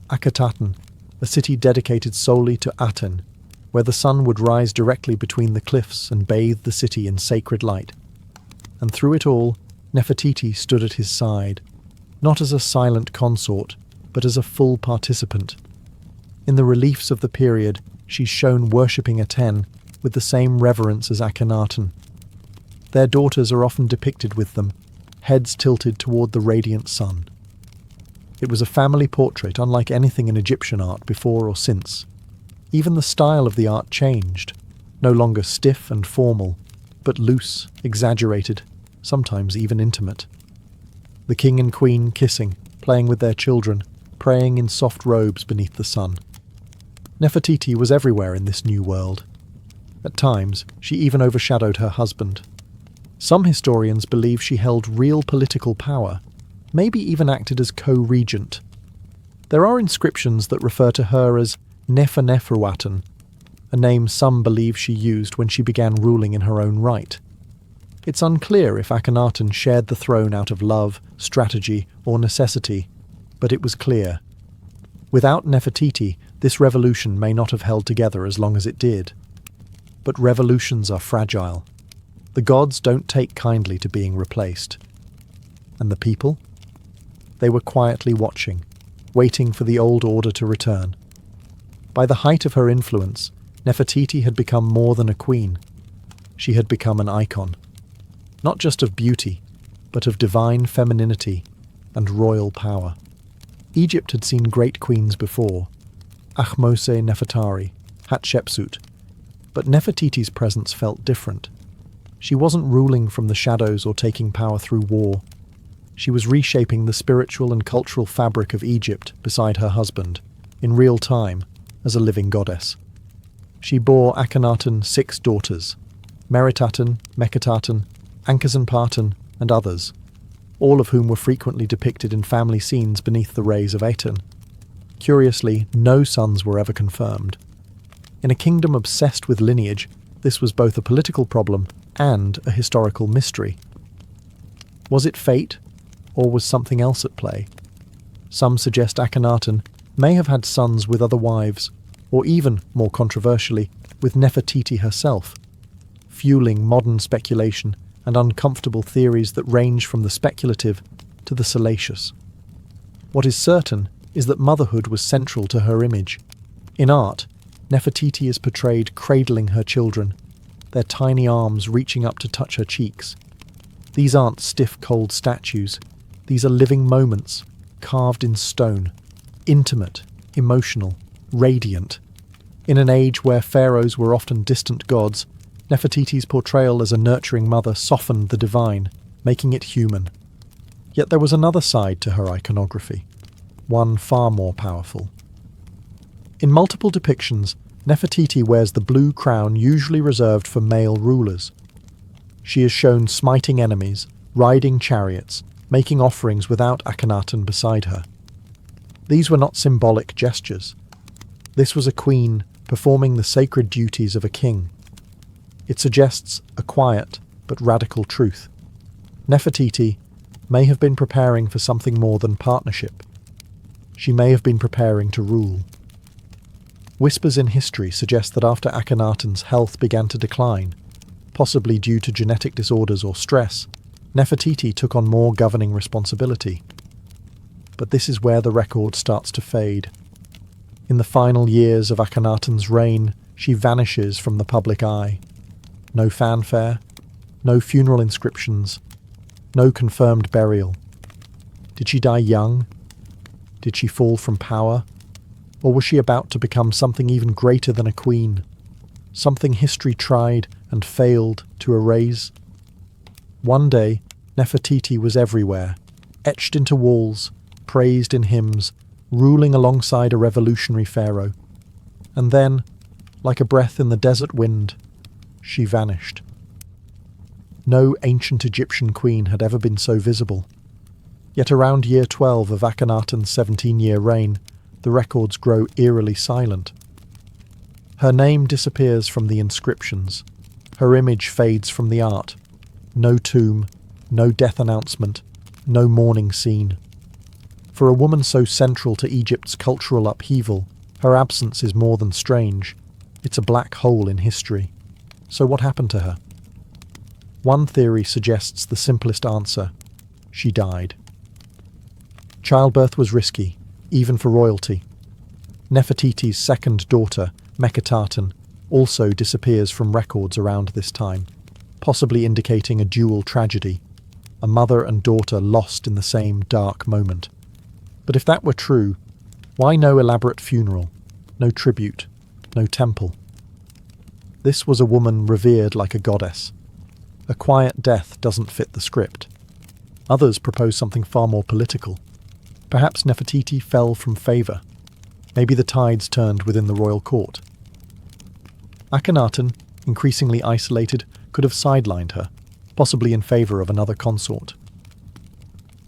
Akhetaten, a city dedicated solely to Aten, where the sun would rise directly between the cliffs and bathe the city in sacred light. And through it all, Nefertiti stood at his side, not as a silent consort, but as a full participant. In the reliefs of the period, she's shown worshipping Aten with the same reverence as Akhenaten. Their daughters are often depicted with them, heads tilted toward the radiant sun. It was a family portrait unlike anything in Egyptian art before or since. Even the style of the art changed, no longer stiff and formal, but loose, exaggerated, sometimes even intimate. The king and queen kissing, playing with their children, praying in soft robes beneath the sun. Nefertiti was everywhere in this new world. At times, she even overshadowed her husband. Some historians believe she held real political power, maybe even acted as co-regent. There are inscriptions that refer to her as Neferneferuaten, a name some believe she used when she began ruling in her own right. It's unclear if Akhenaten shared the throne out of love, strategy, or necessity, but it was clear. Without Nefertiti, this revolution may not have held together as long as it did. But revolutions are fragile. The gods don't take kindly to being replaced. And the people? They were quietly watching, waiting for the old order to return. By the height of her influence, Nefertiti had become more than a queen. She had become an icon. Not just of beauty, but of divine femininity and royal power. Egypt had seen great queens before, Ahmose Nefertari, Hatshepsut, but Nefertiti's presence felt different. She wasn't ruling from the shadows or taking power through war. She was reshaping the spiritual and cultural fabric of Egypt beside her husband, in real time, as a living goddess. She bore Akhenaten 6 daughters, Meritaten, Meketaten, Ankhesenpaten, and others, all of whom were frequently depicted in family scenes beneath the rays of Aten. Curiously, no sons were ever confirmed. In a kingdom obsessed with lineage, this was both a political problem and a historical mystery. Was it fate, or was something else at play? Some suggest Akhenaten may have had sons with other wives, or even, more controversially, with Nefertiti herself, fueling modern speculation and uncomfortable theories that range from the speculative to the salacious. What is certain is that motherhood was central to her image. In art, Nefertiti is portrayed cradling her children, their tiny arms reaching up to touch her cheeks. These aren't stiff, cold statues. These are living moments, carved in stone, intimate, emotional, radiant. In an age where pharaohs were often distant gods, Nefertiti's portrayal as a nurturing mother softened the divine, making it human. Yet there was another side to her iconography, one far more powerful. In multiple depictions, Nefertiti wears the blue crown usually reserved for male rulers. She is shown smiting enemies, riding chariots, making offerings without Akhenaten beside her. These were not symbolic gestures. This was a queen performing the sacred duties of a king. It suggests a quiet but radical truth. Nefertiti may have been preparing for something more than partnership. she may have been preparing to rule. Whispers in history suggest that after Akhenaten's health began to decline, possibly due to genetic disorders or stress, Nefertiti took on more governing responsibility. But this is where the record starts to fade. In the final years of Akhenaten's reign, she vanishes from the public eye. No fanfare, no funeral inscriptions, no confirmed burial. Did she die young? Did she fall from power? Or was she about to become something even greater than a queen? Something history tried and failed to erase? One day, Nefertiti was everywhere, etched into walls, praised in hymns, ruling alongside a revolutionary pharaoh. And then, like a breath in the desert wind, she vanished. No ancient Egyptian queen had ever been so visible. Yet around year 12 of Akhenaten's 17-year reign, the records grow eerily silent. Her name disappears from the inscriptions. Her image fades from the art. No tomb, no death announcement, no mourning scene. For a woman so central to Egypt's cultural upheaval, her absence is more than strange. It's a black hole in history. So what happened to her? One theory suggests the simplest answer: she died. Childbirth was risky, even for royalty. Nefertiti's second daughter, Meketaten, also disappears from records around this time, possibly indicating a dual tragedy, a mother and daughter lost in the same dark moment. But if that were true, why no elaborate funeral, no tribute, no temple? This was a woman revered like a goddess. A quiet death doesn't fit the script. Others propose something far more political. Perhaps Nefertiti fell from favour. Maybe the tides turned within the royal court. Akhenaten, increasingly isolated, could have sidelined her, possibly in favour of another consort.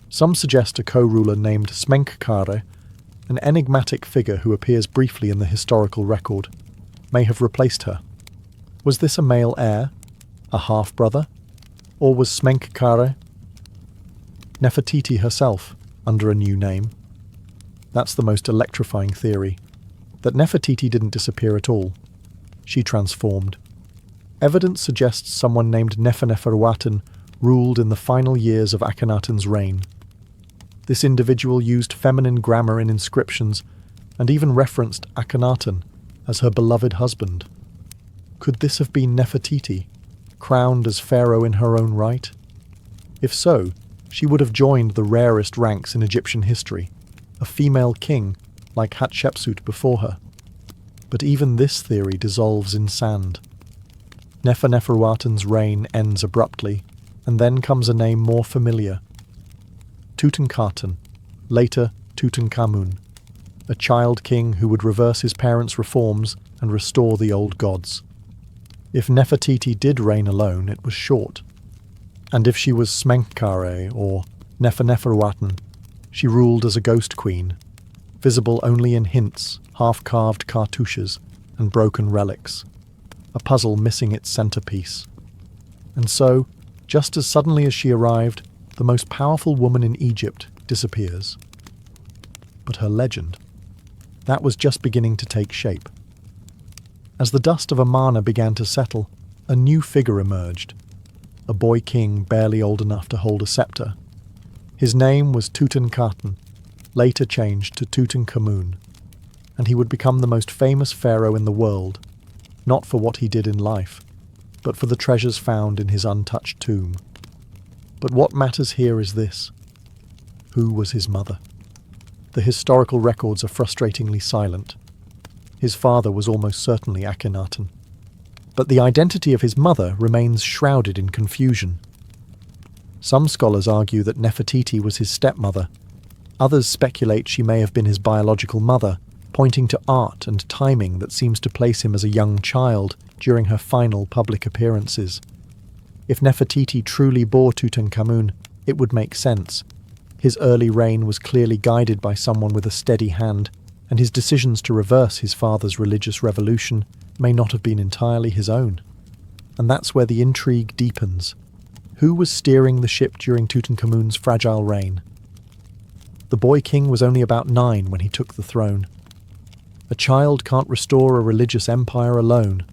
Some suggest a co-ruler named Smenkhkare, an enigmatic figure who appears briefly in the historical record, may have replaced her. Was this a male heir? A half-brother? Or was Smenkhkare Nefertiti herself, under a new name? That's the most electrifying theory, that Nefertiti didn't disappear at all. She transformed. Evidence suggests someone named Neferneferuaten ruled in the final years of Akhenaten's reign. This individual used feminine grammar in inscriptions and even referenced Akhenaten as her beloved husband. Could this have been Nefertiti, crowned as pharaoh in her own right? If so, she would have joined the rarest ranks in Egyptian history, a female king like Hatshepsut before her. But even this theory dissolves in sand. Neferneferuaten's reign ends abruptly, and then comes a name more familiar: Tutankhaten, later Tutankhamun, a child king who would reverse his parents' reforms and restore the old gods. If Nefertiti did reign alone, it was short. And if she was Smenkhkare or Neferneferuaten, she ruled as a ghost queen, visible only in hints, half-carved cartouches, and broken relics, a puzzle missing its centerpiece. And so, just as suddenly as she arrived, the most powerful woman in Egypt disappears. But her legend, that was just beginning to take shape. As the dust of Amarna began to settle, a new figure emerged, a boy king barely old enough to hold a scepter. His name was Tutankhaten, later changed to Tutankhamun, and he would become the most famous pharaoh in the world, not for what he did in life, but for the treasures found in his untouched tomb. But what matters here is this: who was his mother? The historical records are frustratingly silent. His father was almost certainly Akhenaten, but the identity of his mother remains shrouded in confusion. Some scholars argue that Nefertiti was his stepmother. Others speculate she may have been his biological mother, pointing to art and timing that seems to place him as a young child during her final public appearances. If Nefertiti truly bore Tutankhamun, it would make sense. His early reign was clearly guided by someone with a steady hand, and his decisions to reverse his father's religious revolution may not have been entirely his own. And that's where the intrigue deepens. Who was steering the ship during Tutankhamun's fragile reign? The boy king was only about 9 when he took the throne. A child can't restore a religious empire alone.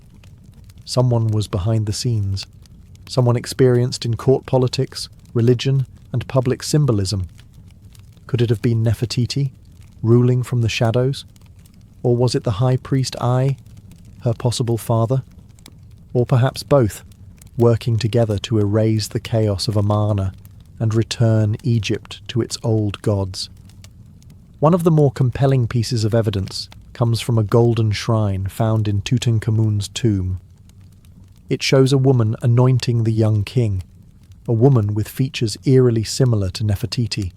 Someone was behind the scenes. Someone experienced in court politics, religion, and public symbolism. Could it have been Nefertiti, ruling from the shadows? Or was it the high priest Ai, her possible father? Or perhaps both, working together to erase the chaos of Amarna and return Egypt to its old gods? One of the more compelling pieces of evidence comes from a golden shrine found in Tutankhamun's tomb. It shows a woman anointing the young king, a woman with features eerily similar to Nefertiti.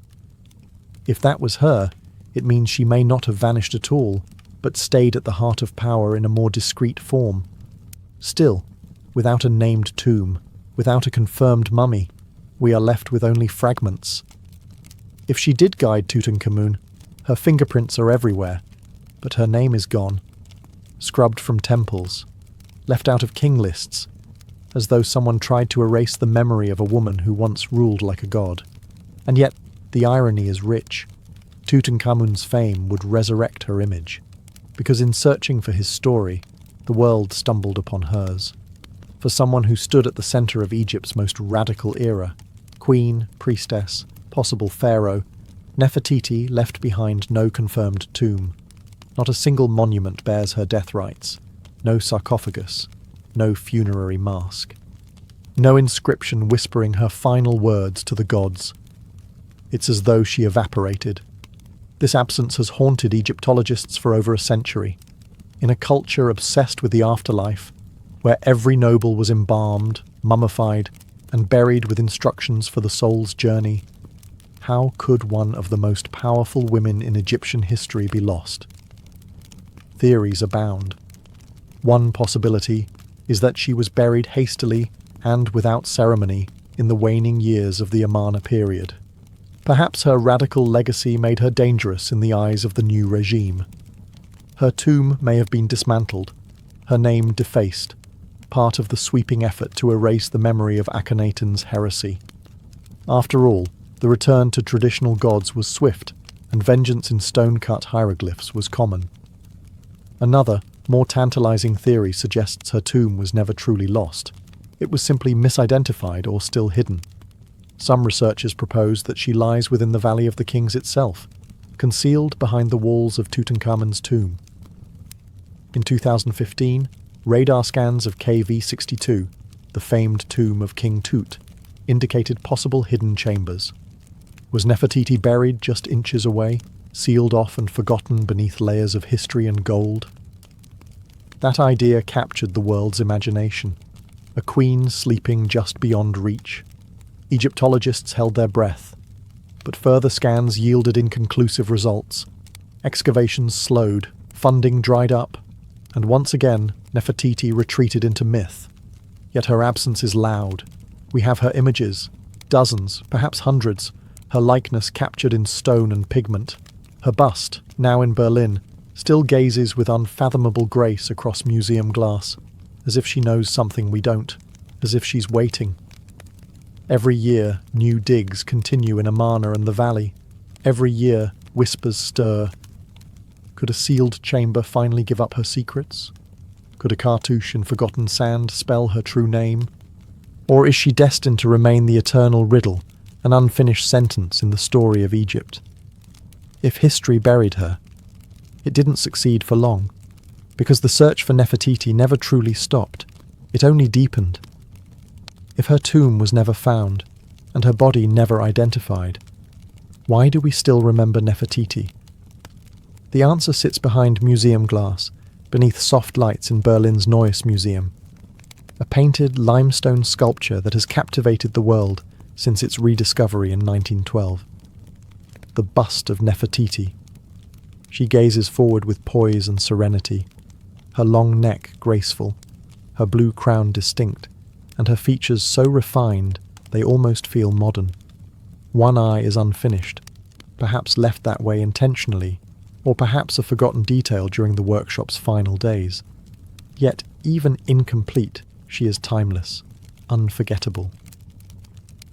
If that was her, it means she may not have vanished at all, but stayed at the heart of power in a more discreet form. Still, without a named tomb, without a confirmed mummy, we are left with only fragments. If she did guide Tutankhamun, her fingerprints are everywhere, but her name is gone, scrubbed from temples, left out of king lists, as though someone tried to erase the memory of a woman who once ruled like a god. And yet, the irony is rich. Tutankhamun's fame would resurrect her image, because in searching for his story, the world stumbled upon hers. For someone who stood at the center of Egypt's most radical era, queen, priestess, possible pharaoh, Nefertiti left behind no confirmed tomb. Not a single monument bears her death rites, no sarcophagus, no funerary mask, no inscription whispering her final words to the gods. It's as though she evaporated. This absence has haunted Egyptologists for over a century. In a culture obsessed with the afterlife, where every noble was embalmed, mummified, and buried with instructions for the soul's journey, how could one of the most powerful women in Egyptian history be lost? Theories abound. One possibility is that she was buried hastily and without ceremony in the waning years of the Amarna period. Perhaps her radical legacy made her dangerous in the eyes of the new regime. Her tomb may have been dismantled, her name defaced, part of the sweeping effort to erase the memory of Akhenaten's heresy. After all, the return to traditional gods was swift, and vengeance in stone-cut hieroglyphs was common. Another, more tantalizing theory suggests her tomb was never truly lost. It was simply misidentified or still hidden. Some researchers propose that she lies within the Valley of the Kings itself, concealed behind the walls of Tutankhamun's tomb. In 2015, radar scans of KV-62, the famed tomb of King Tut, indicated possible hidden chambers. Was Nefertiti buried just inches away, sealed off and forgotten beneath layers of history and gold? That idea captured the world's imagination. A queen sleeping just beyond reach. Egyptologists held their breath, but further scans yielded inconclusive results. Excavations slowed, funding dried up, and once again Nefertiti retreated into myth. Yet her absence is loud. We have her images, dozens, perhaps hundreds, her likeness captured in stone and pigment. Her bust, now in Berlin, still gazes with unfathomable grace across museum glass, as if she knows something we don't, as if she's waiting. Every year, new digs continue in Amarna and the valley. Every year, whispers stir. Could a sealed chamber finally give up her secrets? Could a cartouche in forgotten sand spell her true name? Or is she destined to remain the eternal riddle, an unfinished sentence in the story of Egypt? If history buried her, it didn't succeed for long, because the search for Nefertiti never truly stopped. It only deepened. If her tomb was never found, and her body never identified, why do we still remember Nefertiti? The answer sits behind museum glass, beneath soft lights in Berlin's Neues Museum. A painted limestone sculpture that has captivated the world since its rediscovery in 1912. The bust of Nefertiti. She gazes forward with poise and serenity, her long neck graceful, her blue crown distinct, and her features so refined they almost feel modern. One eye is unfinished, perhaps left that way intentionally, or perhaps a forgotten detail during the workshop's final days. Yet, even incomplete, she is timeless, unforgettable.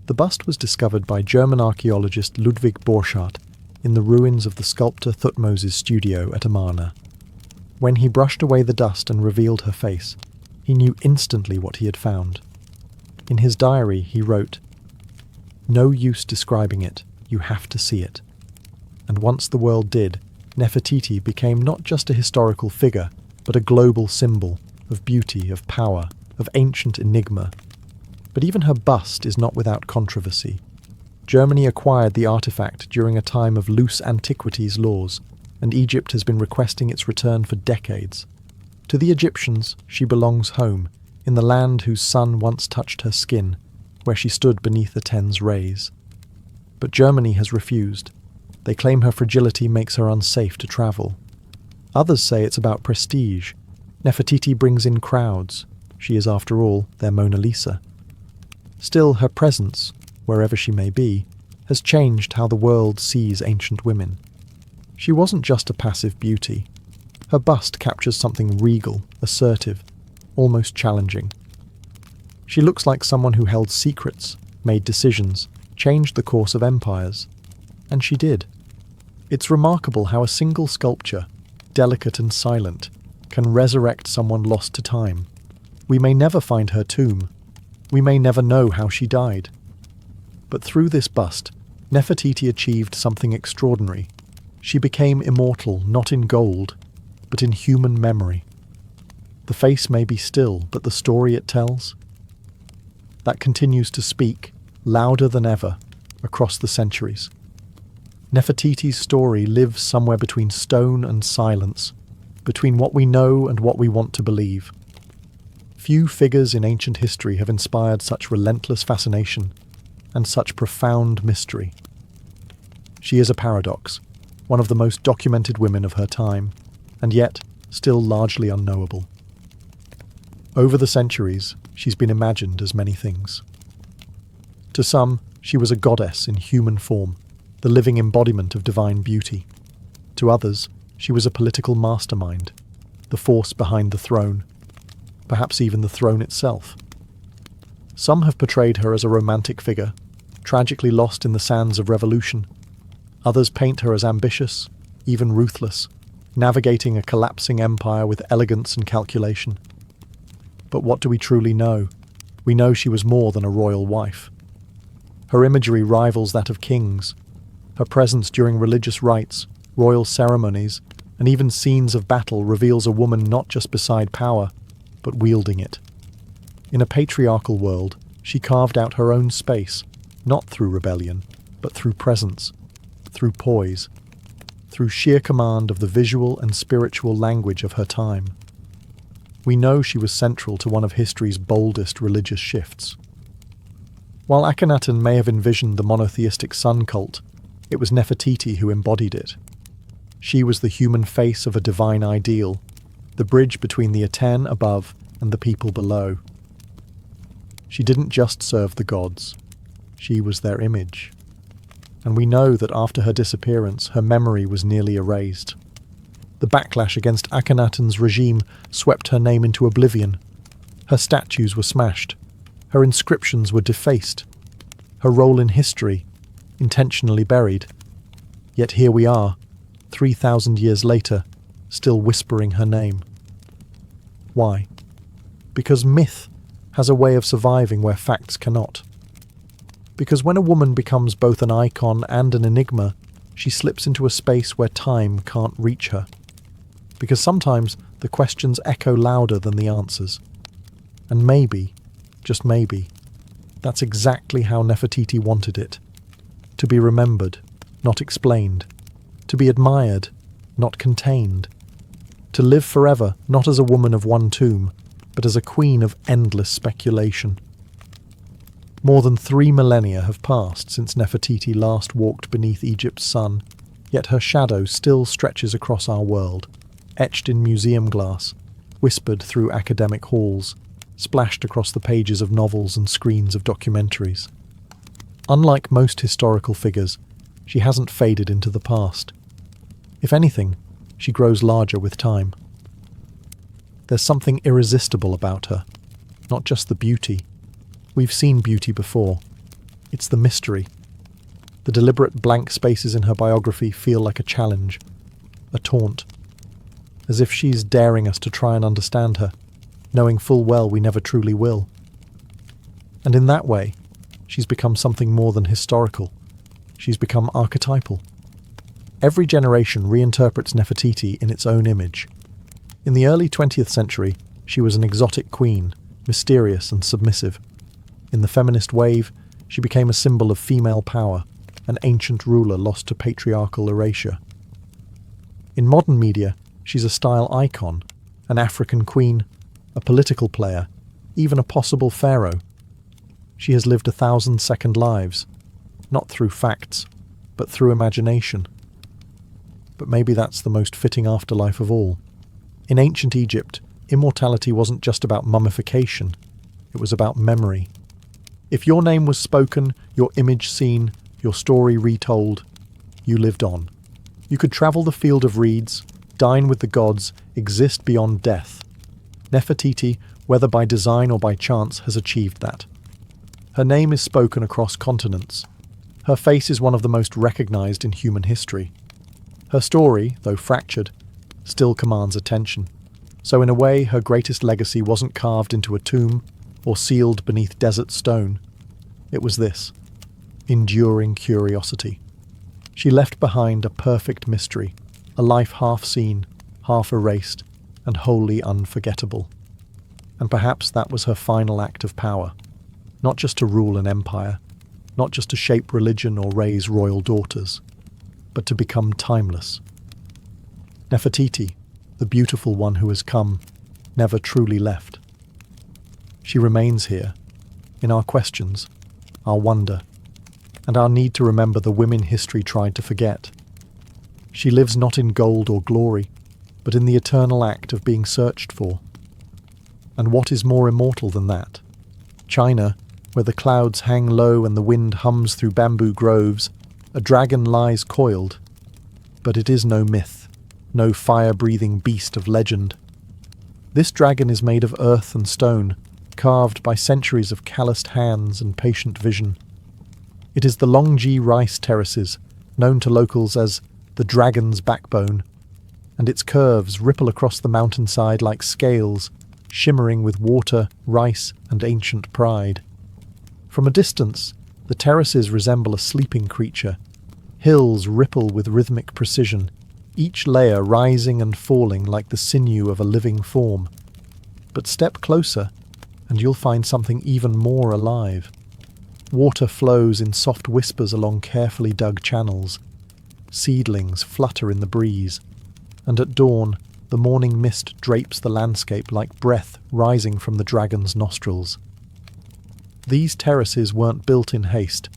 The bust was discovered by German archaeologist Ludwig Borchardt in the ruins of the sculptor Thutmose's studio at Amarna. When he brushed away the dust and revealed her face, he knew instantly what he had found. In his diary, he wrote, "No use describing it, you have to see it." And once the world did, Nefertiti became not just a historical figure, but a global symbol of beauty, of power, of ancient enigma. But even her bust is not without controversy. Germany acquired the artifact during a time of loose antiquities laws, and Egypt has been requesting its return for decades. To the Egyptians, she belongs home, in the land whose sun once touched her skin, where she stood beneath Aten's rays. But Germany has refused. They claim her fragility makes her unsafe to travel. Others say it's about prestige. Nefertiti brings in crowds. She is, after all, their Mona Lisa. Still, her presence, wherever she may be, has changed how the world sees ancient women. She wasn't just a passive beauty. Her bust captures something regal, assertive, almost challenging. She looks like someone who held secrets, made decisions, changed the course of empires. And she did. It's remarkable how a single sculpture, delicate and silent, can resurrect someone lost to time. We may never find her tomb. We may never know how she died. But through this bust, Nefertiti achieved something extraordinary. She became immortal not in gold, but in human memory. The face may be still, but the story it tells, that continues to speak, louder than ever, across the centuries. Nefertiti's story lives somewhere between stone and silence, between what we know and what we want to believe. Few figures in ancient history have inspired such relentless fascination and such profound mystery. She is a paradox, one of the most documented women of her time, and yet still largely unknowable. Over the centuries, she's been imagined as many things. To some, she was a goddess in human form, the living embodiment of divine beauty. To others, she was a political mastermind, the force behind the throne, perhaps even the throne itself. Some have portrayed her as a romantic figure, tragically lost in the sands of revolution. Others paint her as ambitious, even ruthless, navigating a collapsing empire with elegance and calculation. But what do we truly know? We know she was more than a royal wife. Her imagery rivals that of kings. Her presence during religious rites, royal ceremonies, and even scenes of battle reveals a woman not just beside power, but wielding it. In a patriarchal world, she carved out her own space, not through rebellion, but through presence, through poise, through sheer command of the visual and spiritual language of her time. We know she was central to one of history's boldest religious shifts. While Akhenaten may have envisioned the monotheistic sun cult, it was Nefertiti who embodied it. She was the human face of a divine ideal, the bridge between the Aten above and the people below. She didn't just serve the gods, she was their image. And we know that after her disappearance, her memory was nearly erased. The backlash against Akhenaten's regime swept her name into oblivion. Her statues were smashed. Her inscriptions were defaced. Her role in history intentionally buried. Yet here we are, 3,000 years later, still whispering her name. Why? Because myth has a way of surviving where facts cannot. Because when a woman becomes both an icon and an enigma, she slips into a space where time can't reach her. Because sometimes the questions echo louder than the answers. And maybe, just maybe, that's exactly how Nefertiti wanted it. To be remembered, not explained. To be admired, not contained. To live forever, not as a woman of one tomb, but as a queen of endless speculation. More than 3 millennia have passed since Nefertiti last walked beneath Egypt's sun, yet her shadow still stretches across our world, etched in museum glass, whispered through academic halls, splashed across the pages of novels and screens of documentaries. Unlike most historical figures, she hasn't faded into the past. If anything, she grows larger with time. There's something irresistible about her, not just the beauty. We've seen beauty before. It's the mystery. The deliberate blank spaces in her biography feel like a challenge, a taunt, as if she's daring us to try and understand her, knowing full well we never truly will. And in that way, she's become something more than historical. She's become archetypal. Every generation reinterprets Nefertiti in its own image. In the early 20th century, she was an exotic queen, mysterious and submissive. In the feminist wave, she became a symbol of female power, an ancient ruler lost to patriarchal erasure. In modern media, she's a style icon, an African queen, a political player, even a possible pharaoh. She has lived 1,000 second lives, not through facts, but through imagination. But maybe that's the most fitting afterlife of all. In ancient Egypt, immortality wasn't just about mummification, it was about memory. If your name was spoken, your image seen, your story retold, you lived on. You could travel the field of reeds, dine with the gods, exist beyond death. Nefertiti, whether by design or by chance, has achieved that. Her name is spoken across continents. Her face is one of the most recognized in human history. Her story, though fractured, still commands attention. So in a way, her greatest legacy wasn't carved into a tomb or sealed beneath desert stone. It was this: enduring curiosity. She left behind a perfect mystery, a life half seen, half erased, and wholly unforgettable. And perhaps that was her final act of power, not just to rule an empire, not just to shape religion or raise royal daughters, but to become timeless. Nefertiti, the beautiful one who has come, never truly left. She remains here, in our questions, our wonder, and our need to remember the women history tried to forget. She lives not in gold or glory, but in the eternal act of being searched for. And what is more immortal than that? China, where the clouds hang low and the wind hums through bamboo groves, a dragon lies coiled. But it is no myth, no fire-breathing beast of legend. This dragon is made of earth and stone, carved by centuries of calloused hands and patient vision. It is the Longji rice terraces, known to locals as the dragon's backbone, and its curves ripple across the mountainside like scales, shimmering with water, rice, and ancient pride. From a distance, the terraces resemble a sleeping creature. Hills ripple with rhythmic precision, each layer rising and falling like the sinew of a living form. But step closer, and you'll find something even more alive. Water flows in soft whispers along carefully dug channels. Seedlings flutter in the breeze, and at dawn, the morning mist drapes the landscape like breath rising from the dragon's nostrils. These terraces weren't built in haste.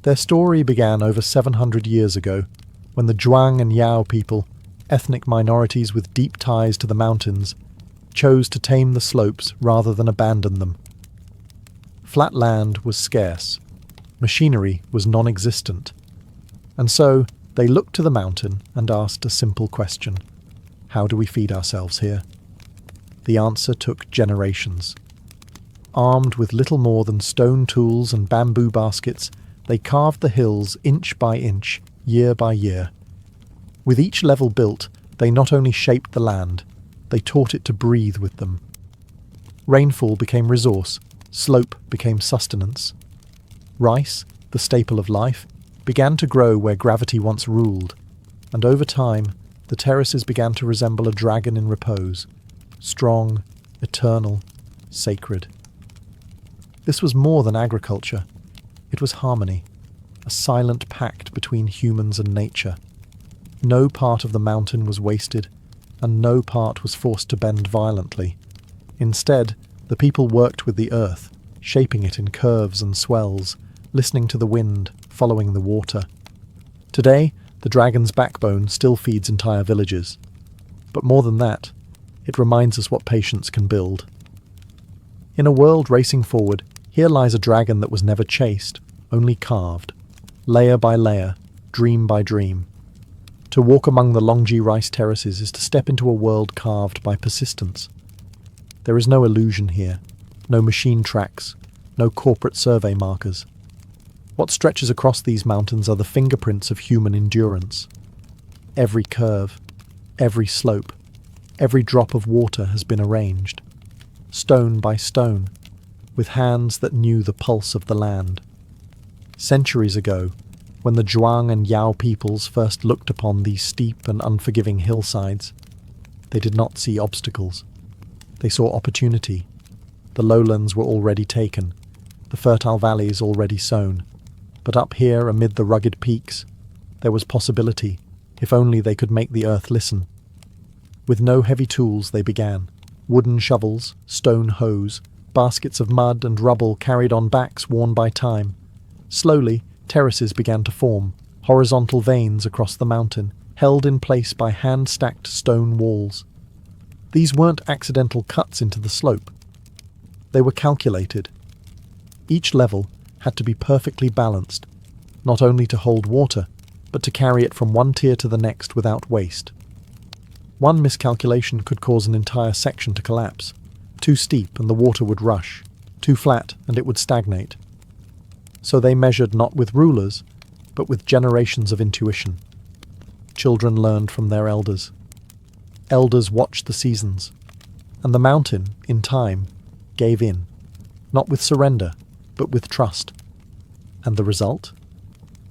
Their story began over 700 years ago, when the Zhuang and Yao people, ethnic minorities with deep ties to the mountains, chose to tame the slopes rather than abandon them. Flat land was scarce. Machinery was non-existent. And so they looked to the mountain and asked a simple question: how do we feed ourselves here? The answer took generations. Armed with little more than stone tools and bamboo baskets, they carved the hills inch by inch, year by year. With each level built, they not only shaped the land, they taught it to breathe with them. Rainfall became resource, slope became sustenance. Rice, the staple of life, began to grow where gravity once ruled, and over time, the terraces began to resemble a dragon in repose, strong, eternal, sacred. This was more than agriculture. It was harmony, a silent pact between humans and nature. No part of the mountain was wasted, and no part was forced to bend violently. Instead, the people worked with the earth, shaping it in curves and swells, listening to the wind, following the water. Today, the dragon's backbone still feeds entire villages. But more than that, it reminds us what patience can build. In a world racing forward, here lies a dragon that was never chased, only carved, layer by layer, dream by dream. To walk among the Longji rice terraces is to step into a world carved by persistence. There is no illusion here, no machine tracks, no corporate survey markers. What stretches across these mountains are the fingerprints of human endurance. Every curve, every slope, every drop of water has been arranged, stone by stone, with hands that knew the pulse of the land. Centuries ago, when the Zhuang and Yao peoples first looked upon these steep and unforgiving hillsides, they did not see obstacles. They saw opportunity. The lowlands were already taken, the fertile valleys already sown. But up here, amid the rugged peaks, there was possibility, if only they could make the earth listen. With no heavy tools they began. Wooden shovels, stone hoes, baskets of mud and rubble carried on backs worn by time. Slowly, terraces began to form, horizontal veins across the mountain, held in place by hand-stacked stone walls. These weren't accidental cuts into the slope. They were calculated. Each level had to be perfectly balanced, not only to hold water, but to carry it from one tier to the next without waste. One miscalculation could cause an entire section to collapse. Too steep and the water would rush, too flat and it would stagnate. So they measured not with rulers, but with generations of intuition. Children learned from their elders. Elders watched the seasons. And the mountain, in time, gave in, not with surrender, but with trust. And the result?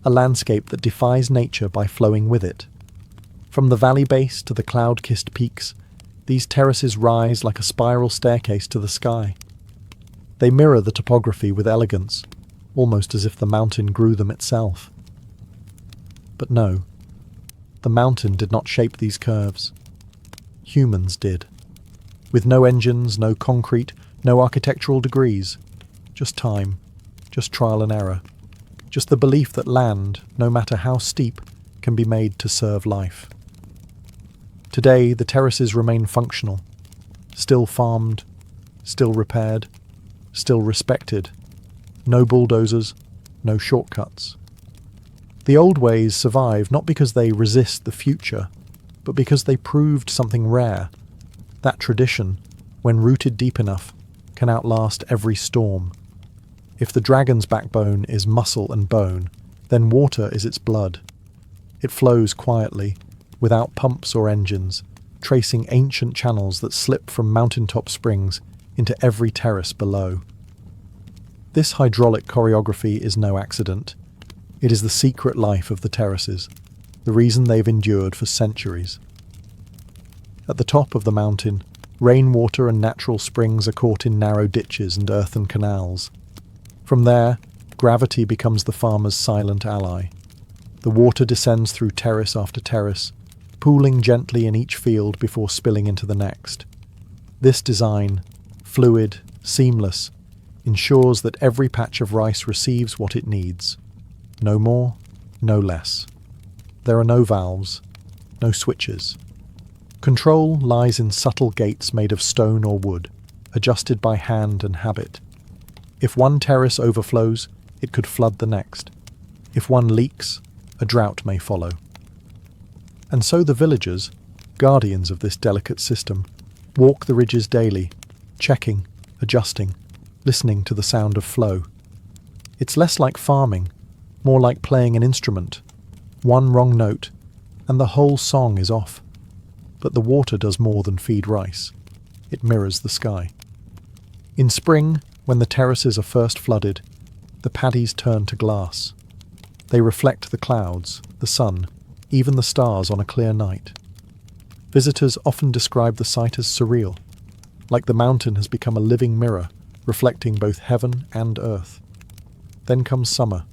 A landscape that defies nature by flowing with it. From the valley base to the cloud-kissed peaks, these terraces rise like a spiral staircase to the sky. They mirror the topography with elegance, almost as if the mountain grew them itself. But no, the mountain did not shape these curves. Humans did. With no engines, no concrete, no architectural degrees. Just time, just trial and error. Just the belief that land, no matter how steep, can be made to serve life. Today, the terraces remain functional, still farmed, still repaired, still respected. No bulldozers, no shortcuts. The old ways survive not because they resist the future, but because they proved something rare. That tradition, when rooted deep enough, can outlast every storm. If the dragon's backbone is muscle and bone, then water is its blood. It flows quietly, without pumps or engines, tracing ancient channels that slip from mountaintop springs into every terrace below. This hydraulic choreography is no accident. It is the secret life of the terraces, the reason they've endured for centuries. At the top of the mountain, rainwater and natural springs are caught in narrow ditches and earthen canals. From there, gravity becomes the farmer's silent ally. The water descends through terrace after terrace, pooling gently in each field before spilling into the next. This design, fluid, seamless, ensures that every patch of rice receives what it needs. No more, no less. There are no valves, no switches. Control lies in subtle gates made of stone or wood, adjusted by hand and habit. If one terrace overflows, it could flood the next. If one leaks, a drought may follow. And so the villagers, guardians of this delicate system, walk the ridges daily, checking, adjusting, listening to the sound of flow. It's less like farming, more like playing an instrument. One wrong note, and the whole song is off. But the water does more than feed rice. It mirrors the sky. In spring, when the terraces are first flooded, the paddies turn to glass. They reflect the clouds, the sun, even the stars on a clear night. Visitors often describe the sight as surreal, like the mountain has become a living mirror, reflecting both heaven and earth. Then comes summer.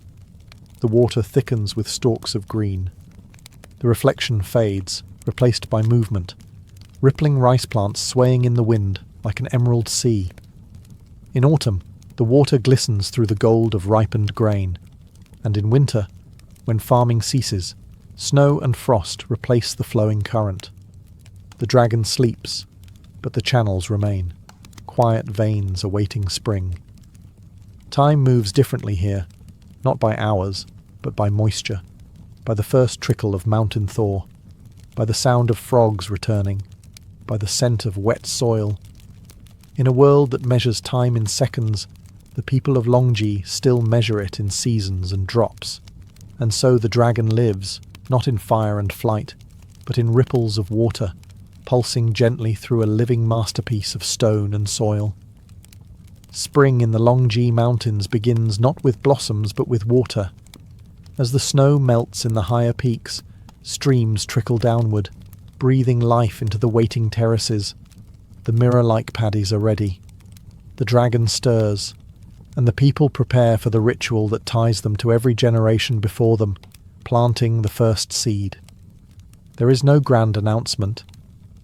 The water thickens with stalks of green. The reflection fades, replaced by movement, rippling rice plants swaying in the wind like an emerald sea. In autumn, the water glistens through the gold of ripened grain, and in winter, when farming ceases, snow and frost replace the flowing current. The dragon sleeps, but the channels remain, quiet veins awaiting spring. Time moves differently here, not by hours, but by moisture, by the first trickle of mountain thaw, by the sound of frogs returning, by the scent of wet soil. In a world that measures time in seconds, The people of Longji still measure it in seasons and drops. And so the dragon lives, not in fire and flight, but in ripples of water, pulsing gently through a living masterpiece of stone and soil. Spring in the Longji Mountains begins not with blossoms but with water. As the snow melts in the higher peaks, streams trickle downward, breathing life into the waiting terraces. The mirror-like paddies are ready. The dragon stirs, and the people prepare for the ritual that ties them to every generation before them, planting the first seed. There is no grand announcement,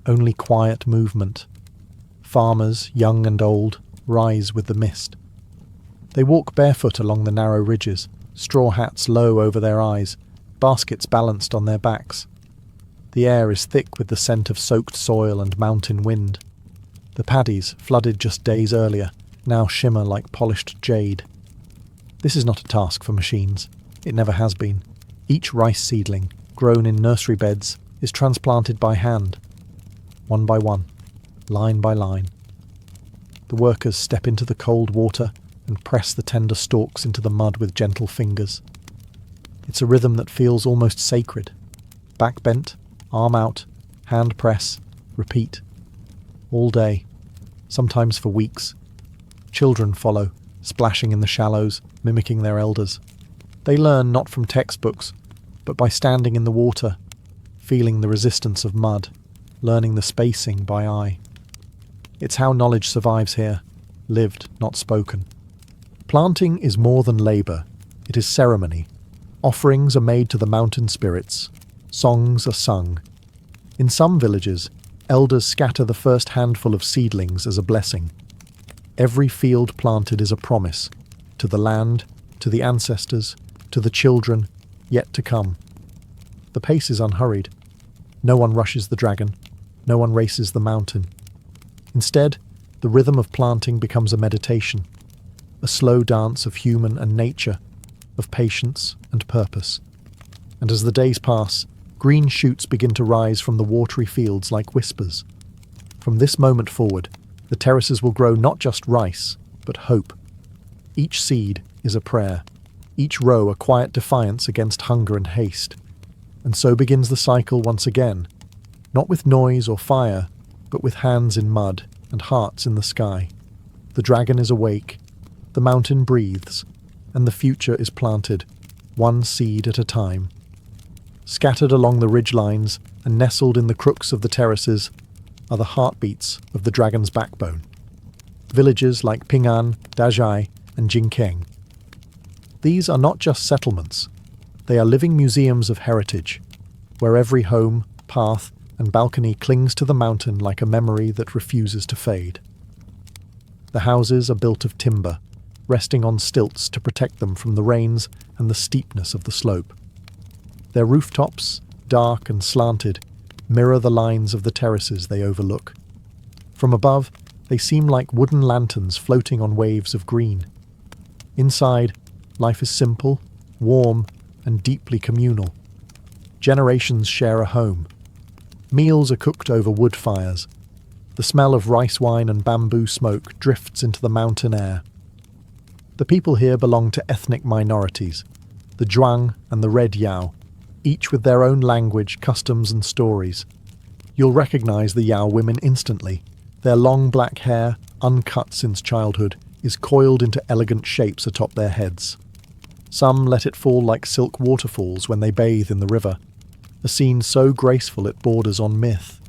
only quiet movement. Farmers, young and old, rise with the mist. They walk barefoot along the narrow ridges, straw hats low over their eyes, baskets balanced on their backs. The air is thick with the scent of soaked soil and mountain wind. The paddies, flooded just days earlier, now shimmer like polished jade. This is not a task for machines. It never has been. Each rice seedling, grown in nursery beds, is transplanted by hand, one by one, line by line. The workers step into the cold water and press the tender stalks into the mud with gentle fingers. It's a rhythm that feels almost sacred. Back bent, arm out, hand press, repeat. All day, sometimes for weeks. Children follow, splashing in the shallows, mimicking their elders. They learn not from textbooks, but by standing in the water, feeling the resistance of mud, learning the spacing by eye. It's how knowledge survives here, lived, not spoken. Planting is more than labour, it is ceremony. Offerings are made to the mountain spirits, songs are sung. In some villages, elders scatter the first handful of seedlings as a blessing. Every field planted is a promise, to the land, to the ancestors, to the children, yet to come. The pace is unhurried. No one rushes the dragon, no one races the mountain. Instead, the rhythm of planting becomes a meditation, a slow dance of human and nature, of patience and purpose. And as the days pass, green shoots begin to rise from the watery fields like whispers. From this moment forward, the terraces will grow not just rice, but hope. Each seed is a prayer, each row a quiet defiance against hunger and haste. And so begins the cycle once again, not with noise or fire, but with hands in mud and hearts in the sky. The dragon is awake, the mountain breathes, and the future is planted, one seed at a time. Scattered along the ridgelines and nestled in the crooks of the terraces are the heartbeats of the dragon's backbone. Villages like Ping'an, Dazhai, and Jingkeng. These are not just settlements. They are living museums of heritage, where every home, path, and balcony clings to the mountain like a memory that refuses to fade. The houses are built of timber, resting on stilts to protect them from the rains and the steepness of the slope. Their rooftops, dark and slanted, mirror the lines of the terraces they overlook. From above, they seem like wooden lanterns floating on waves of green. Inside, life is simple, warm, and deeply communal. Generations share a home. Meals are cooked over wood fires. The smell of rice wine and bamboo smoke drifts into the mountain air. The people here belong to ethnic minorities, the Zhuang and the Red Yao, each with their own language, customs and stories. You'll recognize the Yao women instantly. Their long black hair, uncut since childhood, is coiled into elegant shapes atop their heads. Some let it fall like silk waterfalls when they bathe in the river, a scene so graceful it borders on myth.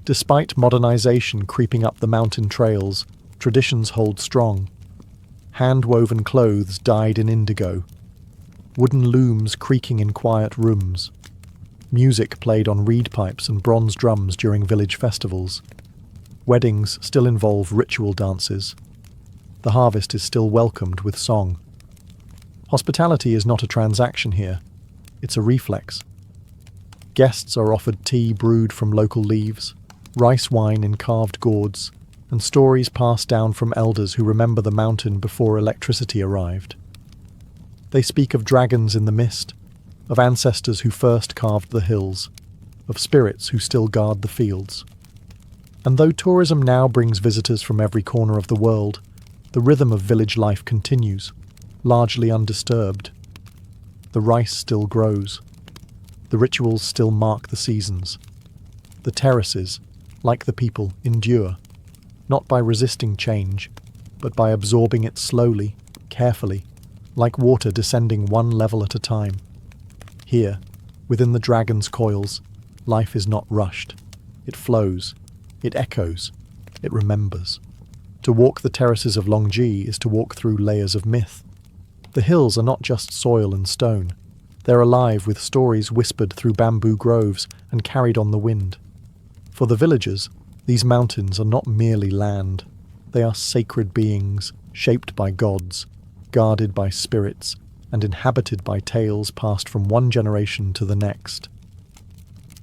Despite modernization creeping up the mountain trails, traditions hold strong. Hand-woven clothes dyed in indigo, wooden looms creaking in quiet rooms, music played on reed pipes and bronze drums during village festivals. Weddings still involve ritual dances. The harvest is still welcomed with song. Hospitality is not a transaction here, it's a reflex. Guests are offered tea brewed from local leaves, rice wine in carved gourds, and stories passed down from elders who remember the mountain before electricity arrived. They speak of dragons in the mist, of ancestors who first carved the hills, of spirits who still guard the fields. And though tourism now brings visitors from every corner of the world, The rhythm of village life continues, largely undisturbed. The rice still grows. The rituals still mark the seasons. The terraces, like the people, endure, not by resisting change, but by absorbing it slowly, carefully, like water descending one level at a time. Here, within the dragon's coils, life is not rushed. It flows, it echoes, it remembers. To walk the terraces of Longji is to walk through layers of myth. The hills are not just soil and stone. They're alive with stories whispered through bamboo groves and carried on the wind. For the villagers, these mountains are not merely land. They are sacred beings, shaped by gods, guarded by spirits, and inhabited by tales passed from one generation to the next.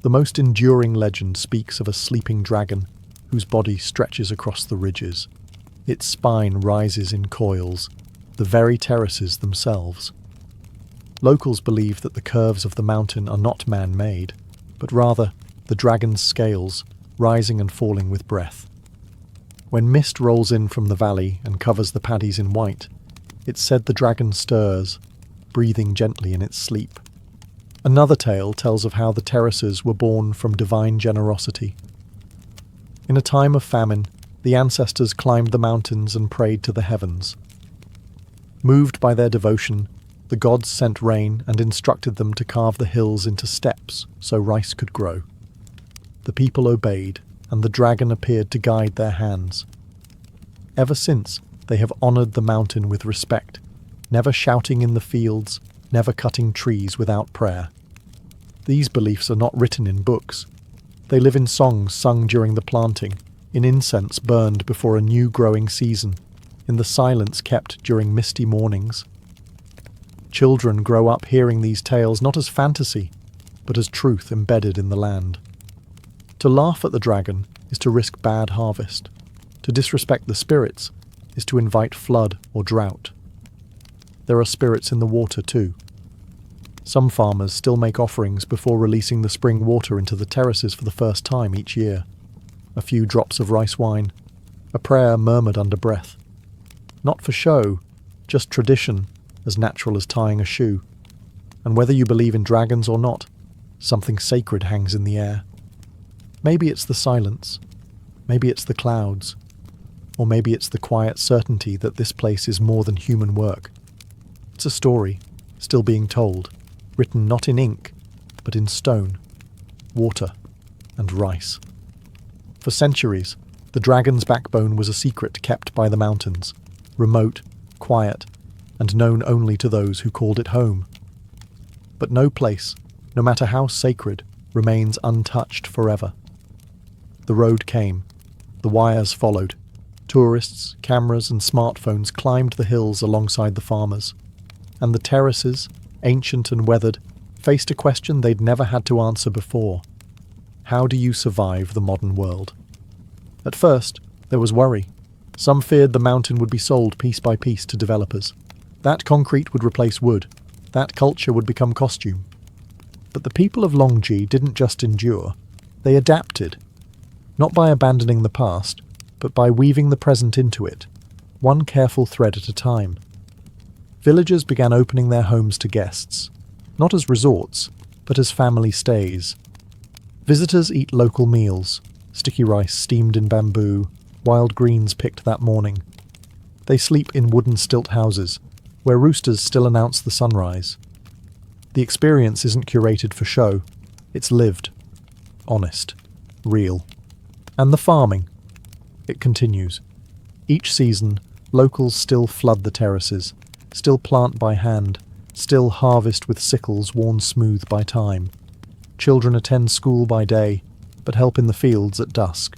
The most enduring legend speaks of a sleeping dragon whose body stretches across the ridges. Its spine rises in coils, the very terraces themselves. Locals believe that the curves of the mountain are not man-made, but rather the dragon's scales, rising and falling with breath. When mist rolls in from the valley and covers the paddies in white, it's said the dragon stirs, breathing gently in its sleep. Another tale tells of how the terraces were born from divine generosity. In a time of famine, the ancestors climbed the mountains and prayed to the heavens. Moved by their devotion, the gods sent rain and instructed them to carve the hills into steps so rice could grow. The people obeyed, and the dragon appeared to guide their hands. Ever since, they have honoured the mountain with respect, never shouting in the fields, never cutting trees without prayer. These beliefs are not written in books. They live in songs sung during the planting, in incense burned before a new growing season, in the silence kept during misty mornings. Children grow up hearing these tales not as fantasy, but as truth embedded in the land. To laugh at the dragon is to risk bad harvest. To disrespect the spirits is to invite flood or drought. There are spirits in the water too. Some farmers still make offerings before releasing the spring water into the terraces for the first time each year. A few drops of rice wine, a prayer murmured under breath. Not for show, just tradition, as natural as tying a shoe. And whether you believe in dragons or not, something sacred hangs in the air. Maybe it's the silence, maybe it's the clouds, or maybe it's the quiet certainty that this place is more than human work. It's a story, still being told, written not in ink, but in stone, water, and rice. For centuries, the dragon's backbone was a secret kept by the mountains, remote, quiet, and known only to those who called it home. But no place, no matter how sacred, remains untouched forever. The road came, the wires followed. Tourists, cameras, and smartphones climbed the hills alongside the farmers. And the terraces, ancient and weathered, faced a question they'd never had to answer before. How do you survive the modern world? At first, there was worry. Some feared the mountain would be sold piece by piece to developers. That concrete would replace wood. That culture would become costume. But the people of Longji didn't just endure. They adapted. Not by abandoning the past, but by weaving the present into it, one careful thread at a time. Villagers began opening their homes to guests, not as resorts, but as family stays. Visitors eat local meals, sticky rice steamed in bamboo, wild greens picked that morning. They sleep in wooden stilt houses, where roosters still announce the sunrise. The experience isn't curated for show, it's lived, honest, real. And the farming. It continues. Each season, locals still flood the terraces, still plant by hand, still harvest with sickles worn smooth by time. Children attend school by day, but help in the fields at dusk.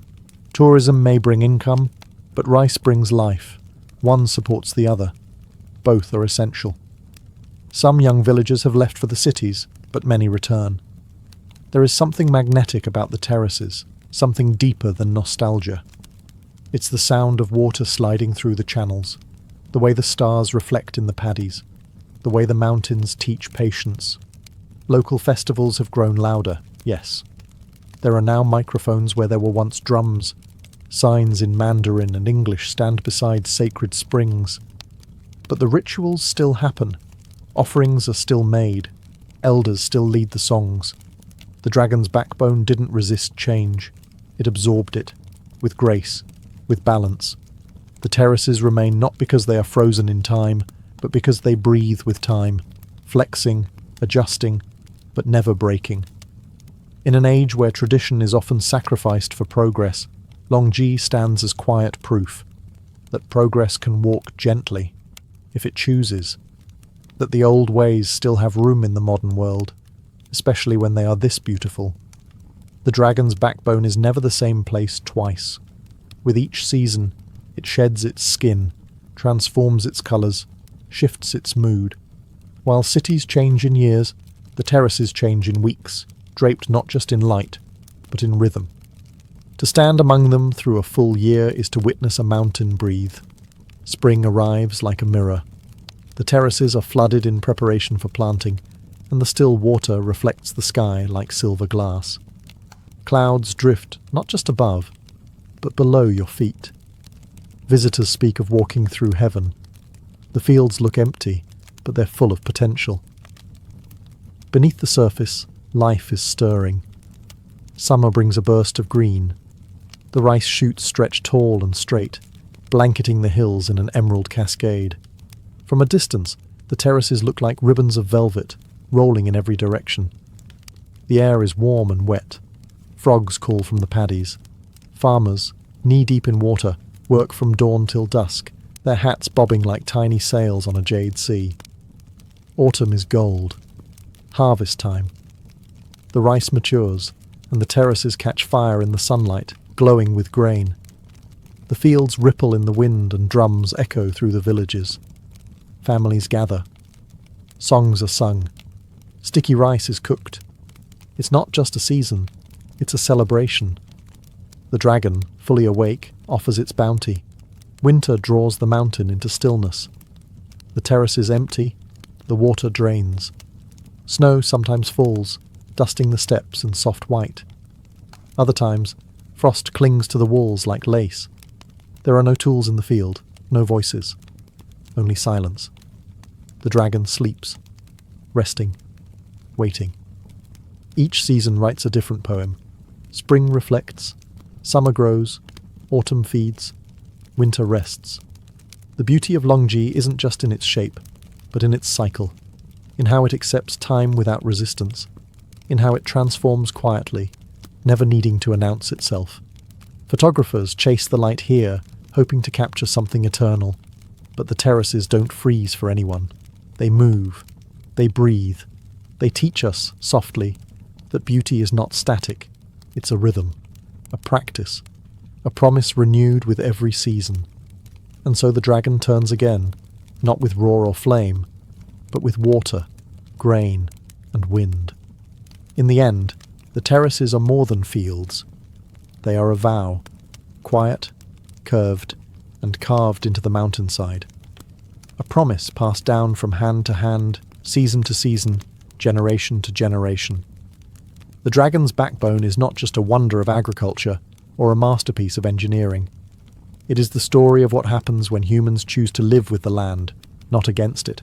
Tourism may bring income, but rice brings life. One supports the other. Both are essential. Some young villagers have left for the cities, but many return. There is something magnetic about the terraces, something deeper than nostalgia. It's the sound of water sliding through the channels, the way the stars reflect in the paddies, the way the mountains teach patience. Local festivals have grown louder, yes. There are now microphones where there were once drums, Signs in Mandarin and English stand beside sacred springs. But the rituals still happen. Offerings are still made. Elders still lead the songs. The dragon's backbone didn't resist change. It absorbed it, with grace, with balance. The terraces remain not because they are frozen in time, but because they breathe with time, flexing, adjusting, but never breaking. In an age where tradition is often sacrificed for progress, Longji stands as quiet proof that progress can walk gently, if it chooses, that the old ways still have room in the modern world, especially when they are this beautiful. The dragon's backbone is never the same place twice. With each season, it sheds its skin, transforms its colours, shifts its mood. While cities change in years, the terraces change in weeks, draped not just in light, but in rhythm. To stand among them through a full year is to witness a mountain breathe. Spring arrives like a mirror. The terraces are flooded in preparation for planting, and the still water reflects the sky like silver glass. Clouds drift not just above, but below your feet. Visitors speak of walking through heaven. The fields look empty, but they're full of potential. Beneath the surface, life is stirring. Summer brings a burst of green. The rice shoots stretch tall and straight, blanketing the hills in an emerald cascade. From a distance, the terraces look like ribbons of velvet, rolling in every direction. The air is warm and wet. Frogs call from the paddies. Farmers, knee-deep in water, work from dawn till dusk, their hats bobbing like tiny sails on a jade sea. Autumn is gold. Harvest time. The rice matures, and the terraces catch fire in the sunlight, glowing with grain. The fields ripple in the wind and drums echo through the villages. Families gather. Songs are sung. Sticky rice is cooked. It's not just a season, it's a celebration. The dragon, fully awake, offers its bounty. Winter draws the mountain into stillness. The terrace is empty, the water drains. Snow sometimes falls, dusting the steps in soft white. Other times, frost clings to the walls like lace. There are no tools in the field, no voices, only silence. The dragon sleeps, resting, waiting. Each season writes a different poem. Spring reflects, summer grows, autumn feeds, winter rests. The beauty of Longji isn't just in its shape, but in its cycle, in how it accepts time without resistance, in how it transforms quietly, never needing to announce itself. Photographers chase the light here, hoping to capture something eternal, but the terraces don't freeze for anyone. They move, they breathe, they teach us, softly, that beauty is not static, it's a rhythm, a practice, a promise renewed with every season. And so the dragon turns again, not with roar or flame, but with water, grain, and wind. In the end, the terraces are more than fields. They are a vow, quiet, curved, and carved into the mountainside. A promise passed down from hand to hand, season to season, generation to generation. The dragon's backbone is not just a wonder of agriculture or a masterpiece of engineering. It is the story of what happens when humans choose to live with the land, not against it.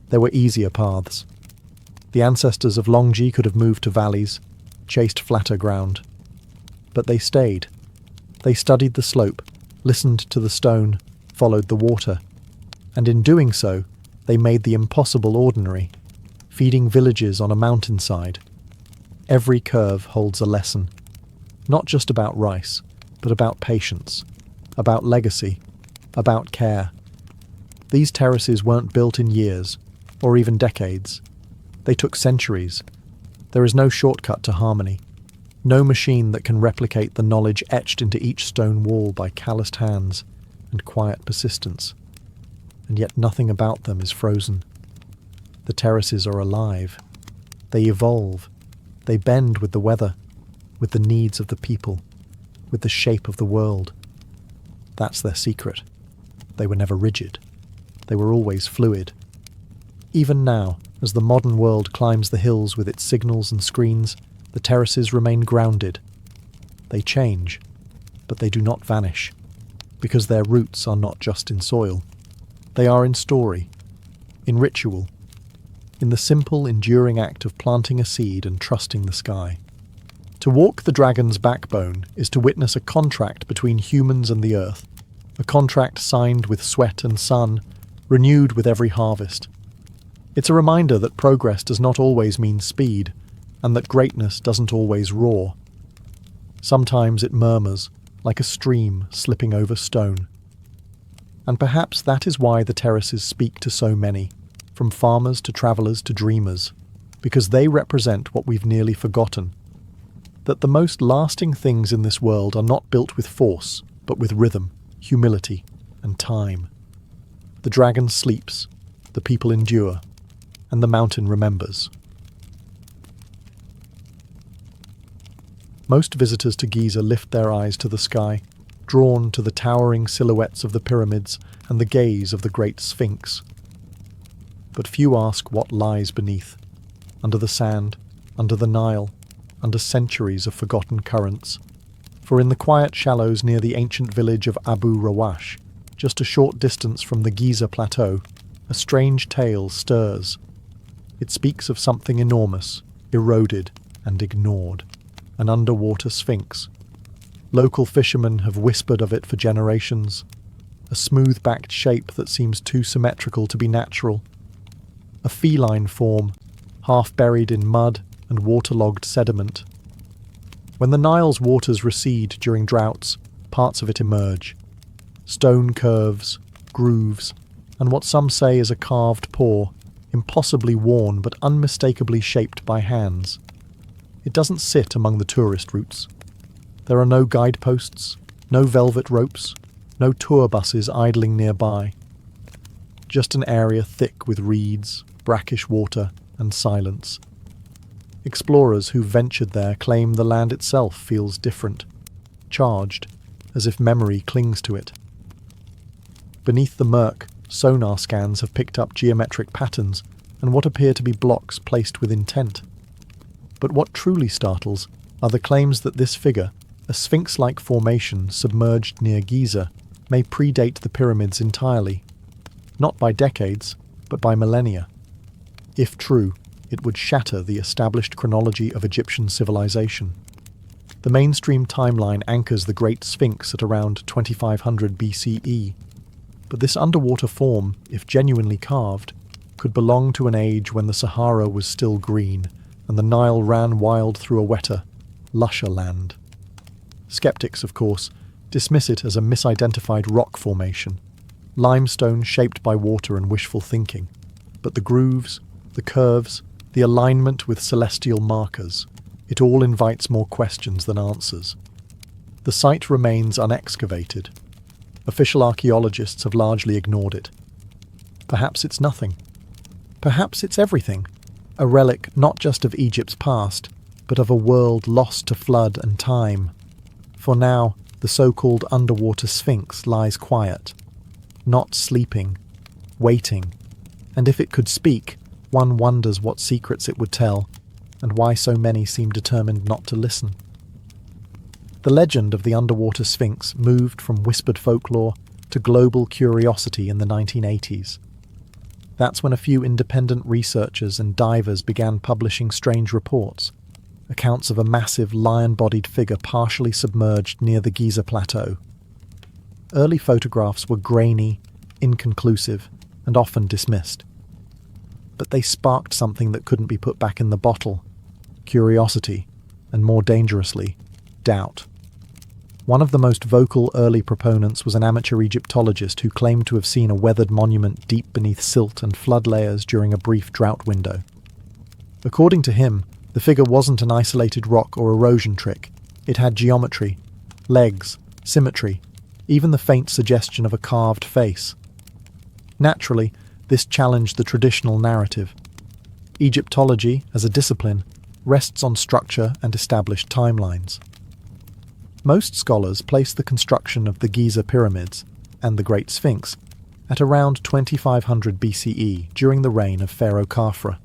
There were easier paths. The ancestors of Longji could have moved to valleys, chased flatter ground. But they stayed. They studied the slope, listened to the stone, followed the water. And in doing so, they made the impossible ordinary, feeding villages on a mountainside. Every curve holds a lesson, not just about rice, but about patience, about legacy, about care. These terraces weren't built in years, or even decades. They took centuries. There is no shortcut to harmony, no machine that can replicate the knowledge etched into each stone wall by calloused hands and quiet persistence. And yet nothing about them is frozen. The terraces are alive. They evolve. They bend with the weather, with the needs of the people, with the shape of the world. That's their secret. They were never rigid. They were always fluid. Even now, as the modern world climbs the hills with its signals and screens, the terraces remain grounded. They change. but they do not vanish, because their roots are not just in soil. They are in story, in ritual, in the simple, enduring act of planting a seed and trusting the sky. To walk the dragon's backbone is to witness a contract between humans and the earth, a contract signed with sweat and sun, renewed with every harvest. It's a reminder that progress does not always mean speed, and that greatness doesn't always roar. Sometimes it murmurs, like a stream slipping over stone. And perhaps that is why the terraces speak to so many, from farmers to travellers to dreamers, because they represent what we've nearly forgotten. That the most lasting things in this world are not built with force, but with rhythm, humility, and time. The dragon sleeps, the people endure, and the mountain remembers. Most visitors to Giza lift their eyes to the sky, drawn to the towering silhouettes of the pyramids and the gaze of the great Sphinx. But few ask what lies beneath, under the sand, under the Nile, under centuries of forgotten currents. For in the quiet shallows near the ancient village of Abu Rawash, just a short distance from the Giza plateau, a strange tale stirs. It speaks of something enormous, eroded and ignored. An underwater sphinx. Local fishermen have whispered of it for generations. A smooth-backed shape that seems too symmetrical to be natural. A feline form, half buried in mud and waterlogged sediment. When the Nile's waters recede during droughts, parts of it emerge. Stone curves, grooves, and what some say is a carved paw, impossibly worn but unmistakably shaped by hands. It doesn't sit among the tourist routes. There are no guideposts, no velvet ropes, no tour buses idling nearby. Just an area thick with reeds, brackish water, and silence. Explorers who ventured there claim the land itself feels different, charged, as if memory clings to it. Beneath the murk, sonar scans have picked up geometric patterns and what appear to be blocks placed with intent. But what truly startles are the claims that this figure, a sphinx-like formation submerged near Giza, may predate the pyramids entirely. Not by decades, but by millennia. If true, it would shatter the established chronology of Egyptian civilization. The mainstream timeline anchors the Great Sphinx at around 2500 BCE, but this underwater form, if genuinely carved, could belong to an age when the Sahara was still green, and the Nile ran wild through a wetter, lusher land. Skeptics, of course, dismiss it as a misidentified rock formation, limestone shaped by water and wishful thinking. But the grooves, the curves, the alignment with celestial markers, it all invites more questions than answers. The site remains unexcavated. Official archaeologists have largely ignored it. Perhaps it's nothing. Perhaps it's everything. A relic not just of Egypt's past, but of a world lost to flood and time. For now, the so-called underwater Sphinx lies quiet, not sleeping, waiting, and if it could speak, one wonders what secrets it would tell, and why so many seem determined not to listen. The legend of the underwater Sphinx moved from whispered folklore to global curiosity in the 1980s. That's when a few independent researchers and divers began publishing strange reports, accounts of a massive lion-bodied figure partially submerged near the Giza plateau. Early photographs were grainy, inconclusive, and often dismissed. But they sparked something that couldn't be put back in the bottle: curiosity, and more dangerously, doubt. One of the most vocal early proponents was an amateur Egyptologist who claimed to have seen a weathered monument deep beneath silt and flood layers during a brief drought window. According to him, the figure wasn't an isolated rock or erosion trick. It had geometry, legs, symmetry, even the faint suggestion of a carved face. Naturally, this challenged the traditional narrative. Egyptology, as a discipline, rests on structure and established timelines. Most scholars place the construction of the Giza pyramids and the Great Sphinx at around 2500 BCE during the reign of Pharaoh Khafre.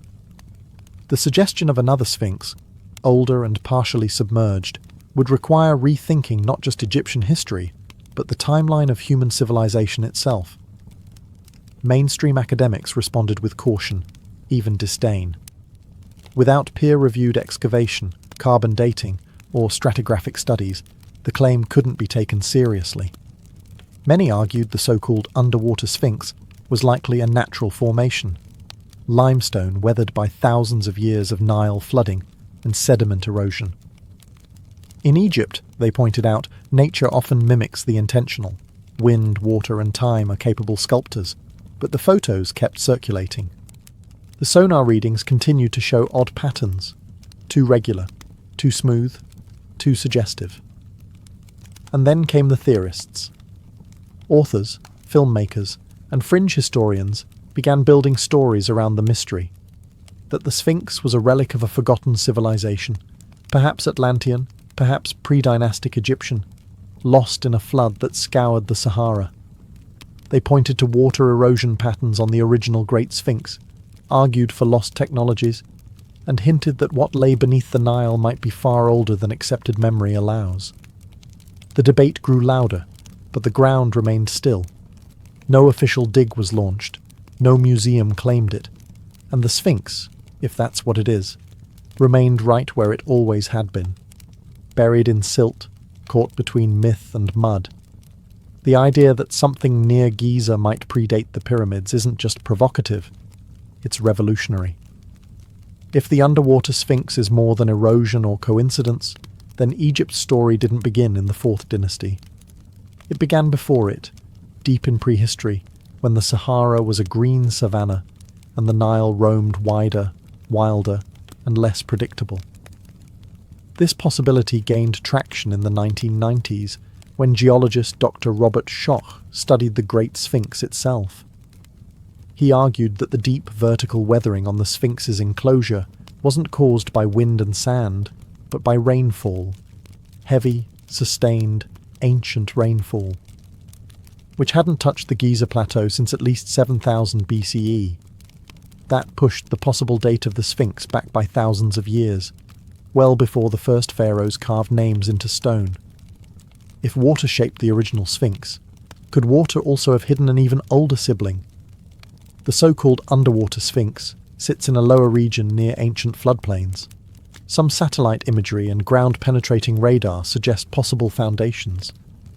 The suggestion of another Sphinx, older and partially submerged, would require rethinking not just Egyptian history, but the timeline of human civilization itself. Mainstream academics responded with caution, even disdain. Without peer-reviewed excavation, carbon dating, or stratigraphic studies, the claim couldn't be taken seriously. Many argued the so-called underwater sphinx was likely a natural formation, limestone weathered by thousands of years of Nile flooding and sediment erosion. In Egypt, they pointed out, nature often mimics the intentional. Wind, water, and time are capable sculptors, but the photos kept circulating. The sonar readings continued to show odd patterns, too regular, too smooth, too suggestive. And then came the theorists. Authors, filmmakers, and fringe historians began building stories around the mystery, that the Sphinx was a relic of a forgotten civilization, perhaps Atlantean, perhaps pre-dynastic Egyptian, lost in a flood that scoured the Sahara. They pointed to water erosion patterns on the original Great Sphinx, argued for lost technologies, and hinted that what lay beneath the Nile might be far older than accepted memory allows. The debate grew louder, but the ground remained still. No official dig was launched, no museum claimed it, and the Sphinx, if that's what it is, remained right where it always had been, buried in silt, caught between myth and mud. The idea that something near Giza might predate the pyramids isn't just provocative, it's revolutionary. If the underwater Sphinx is more than erosion or coincidence, then Egypt's story didn't begin in the 4th dynasty. It began before it, deep in prehistory, when the Sahara was a green savanna and the Nile roamed wider, wilder, and less predictable. This possibility gained traction in the 1990s when geologist Dr. Robert Schoch studied the Great Sphinx itself. He argued that the deep vertical weathering on the Sphinx's enclosure wasn't caused by wind and sand, but by rainfall, heavy, sustained, ancient rainfall, which hadn't touched the Giza Plateau since at least 7000 BCE. That pushed the possible date of the Sphinx back by thousands of years, well before the first pharaohs carved names into stone. If water shaped the original Sphinx, could water also have hidden an even older sibling? The so-called underwater Sphinx sits in a lower region near ancient floodplains. Some satellite imagery and ground-penetrating radar suggest possible foundations,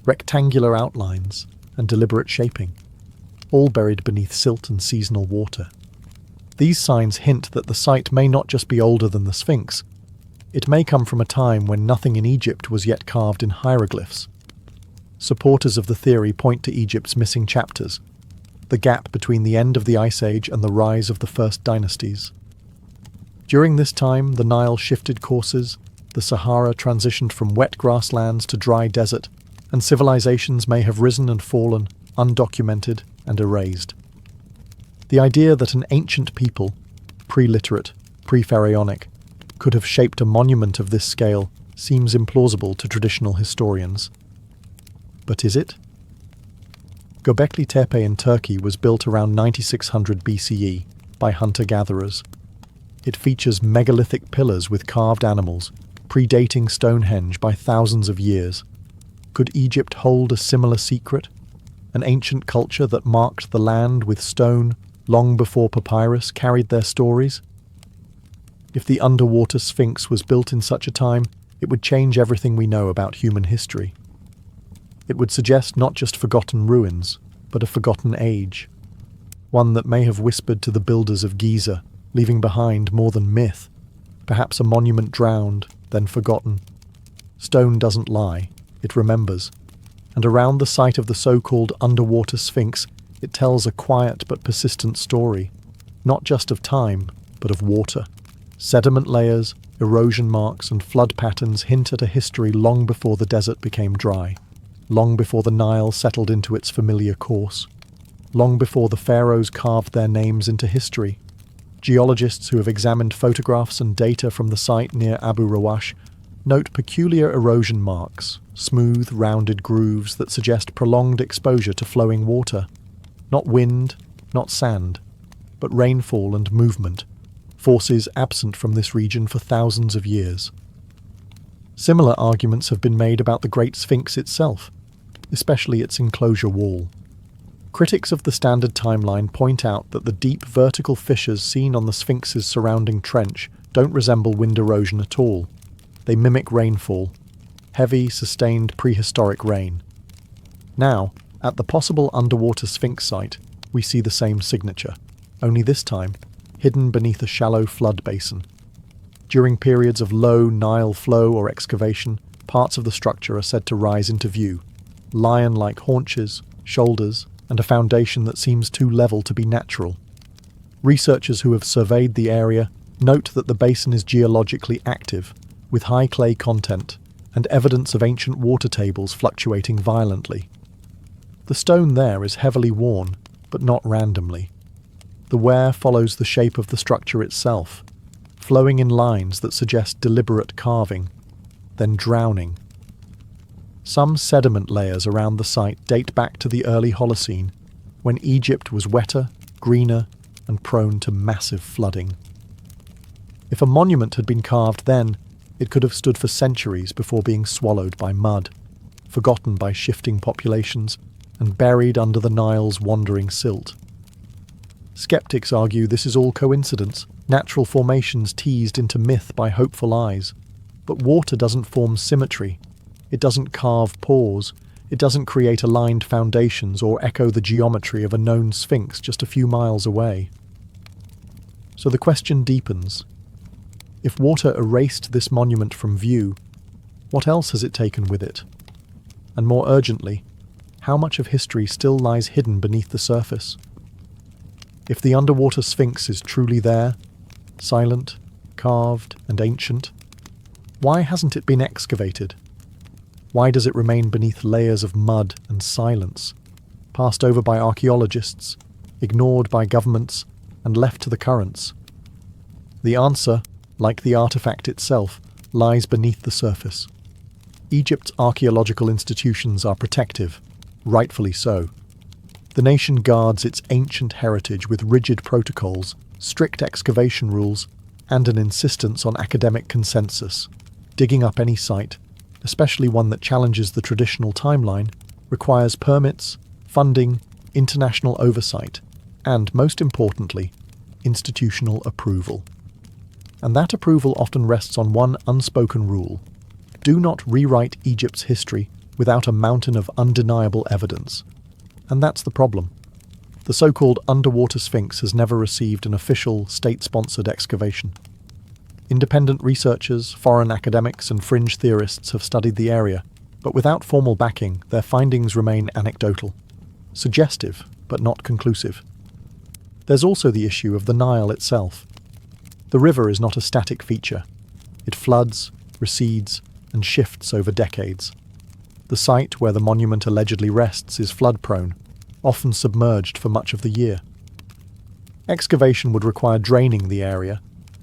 rectangular outlines, and deliberate shaping, all buried beneath silt and seasonal water. These signs hint that the site may not just be older than the Sphinx. It may come from a time when nothing in Egypt was yet carved in hieroglyphs. Supporters of the theory point to Egypt's missing chapters, the gap between the end of the Ice Age and the rise of the first dynasties. During this time, the Nile shifted courses, the Sahara transitioned from wet grasslands to dry desert, and civilizations may have risen and fallen, undocumented and erased. The idea that an ancient people, pre-literate, pre-pharaonic, could have shaped a monument of this scale seems implausible to traditional historians. But is it? Göbekli Tepe in Turkey was built around 9600 BCE by hunter-gatherers. It features megalithic pillars with carved animals, predating Stonehenge by thousands of years. Could Egypt hold a similar secret? An ancient culture that marked the land with stone long before papyrus carried their stories? If the underwater Sphinx was built in such a time, it would change everything we know about human history. It would suggest not just forgotten ruins, but a forgotten age, one that may have whispered to the builders of Giza, leaving behind more than myth, perhaps a monument drowned, then forgotten. Stone doesn't lie, it remembers, and around the site of the so-called underwater Sphinx, it tells a quiet but persistent story, not just of time, but of water. Sediment layers, erosion marks, and flood patterns hint at a history long before the desert became dry, long before the Nile settled into its familiar course, long before the pharaohs carved their names into history. Geologists who have examined photographs and data from the site near Abu Rawash note peculiar erosion marks, smooth, rounded grooves that suggest prolonged exposure to flowing water. Not wind, not sand, but rainfall and movement, forces absent from this region for thousands of years. Similar arguments have been made about the Great Sphinx itself, especially its enclosure wall. Critics of the standard timeline point out that the deep vertical fissures seen on the Sphinx's surrounding trench don't resemble wind erosion at all. They mimic rainfall, heavy, sustained prehistoric rain. Now, at the possible underwater Sphinx site, we see the same signature, only this time hidden beneath a shallow flood basin. During periods of low Nile flow or excavation, parts of the structure are said to rise into view, lion-like haunches, shoulders, and a foundation that seems too level to be natural. Researchers who have surveyed the area note that the basin is geologically active, with high clay content, and evidence of ancient water tables fluctuating violently. The stone there is heavily worn, but not randomly. The wear follows the shape of the structure itself, flowing in lines that suggest deliberate carving, then drowning. Some sediment layers around the site date back to the early Holocene, when Egypt was wetter, greener, and prone to massive flooding. If a monument had been carved then, it could have stood for centuries before being swallowed by mud, forgotten by shifting populations, and buried under the Nile's wandering silt. Skeptics argue this is all coincidence, natural formations teased into myth by hopeful eyes. But water doesn't form symmetry. It doesn't carve pores. It doesn't create aligned foundations or echo the geometry of a known sphinx just a few miles away. So the question deepens. If water erased this monument from view, what else has it taken with it? And more urgently, how much of history still lies hidden beneath the surface? If the underwater sphinx is truly there, silent, carved, and ancient, why hasn't it been excavated? Why does it remain beneath layers of mud and silence, passed over by archaeologists, ignored by governments, and left to the currents? The answer, like the artifact itself, lies beneath the surface. Egypt's archaeological institutions are protective, rightfully so. The nation guards its ancient heritage with rigid protocols, strict excavation rules, and an insistence on academic consensus. Digging up any site, especially one that challenges the traditional timeline, requires permits, funding, international oversight, and, most importantly, institutional approval. And that approval often rests on one unspoken rule: do not rewrite Egypt's history without a mountain of undeniable evidence. And that's the problem. The so-called underwater Sphinx has never received an official, state-sponsored excavation. Independent researchers, foreign academics, and fringe theorists have studied the area, but without formal backing, their findings remain anecdotal, suggestive, but not conclusive. There's also the issue of the Nile itself. The river is not a static feature. It floods, recedes, and shifts over decades. The site where the monument allegedly rests is flood-prone, often submerged for much of the year. Excavation would require draining the area,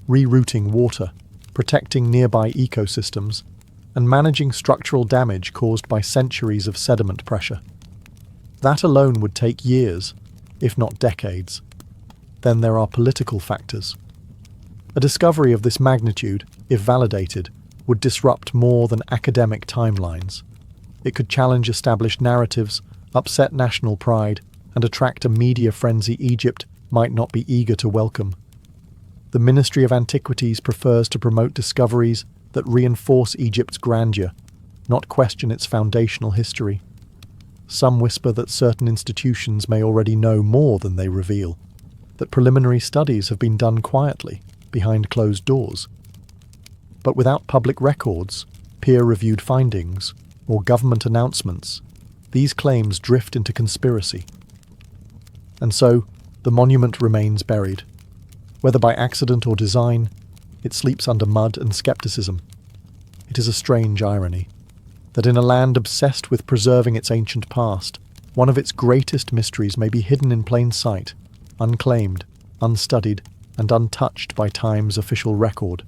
rerouting water, protecting nearby ecosystems, and managing structural damage caused by centuries of sediment pressure. That alone would take years, if not decades. Then there are political factors. A discovery of this magnitude, if validated, would disrupt more than academic timelines. It could challenge established narratives, upset national pride, and attract a media frenzy Egypt might not be eager to welcome. The Ministry of Antiquities prefers to promote discoveries that reinforce Egypt's grandeur, not question its foundational history. Some whisper that certain institutions may already know more than they reveal, that preliminary studies have been done quietly, behind closed doors. But without public records, peer-reviewed findings, or government announcements, these claims drift into conspiracy. And so, the monument remains buried. Whether by accident or design, it sleeps under mud and skepticism. It is a strange irony, that in a land obsessed with preserving its ancient past, one of its greatest mysteries may be hidden in plain sight, unclaimed, unstudied, and untouched by time's official record.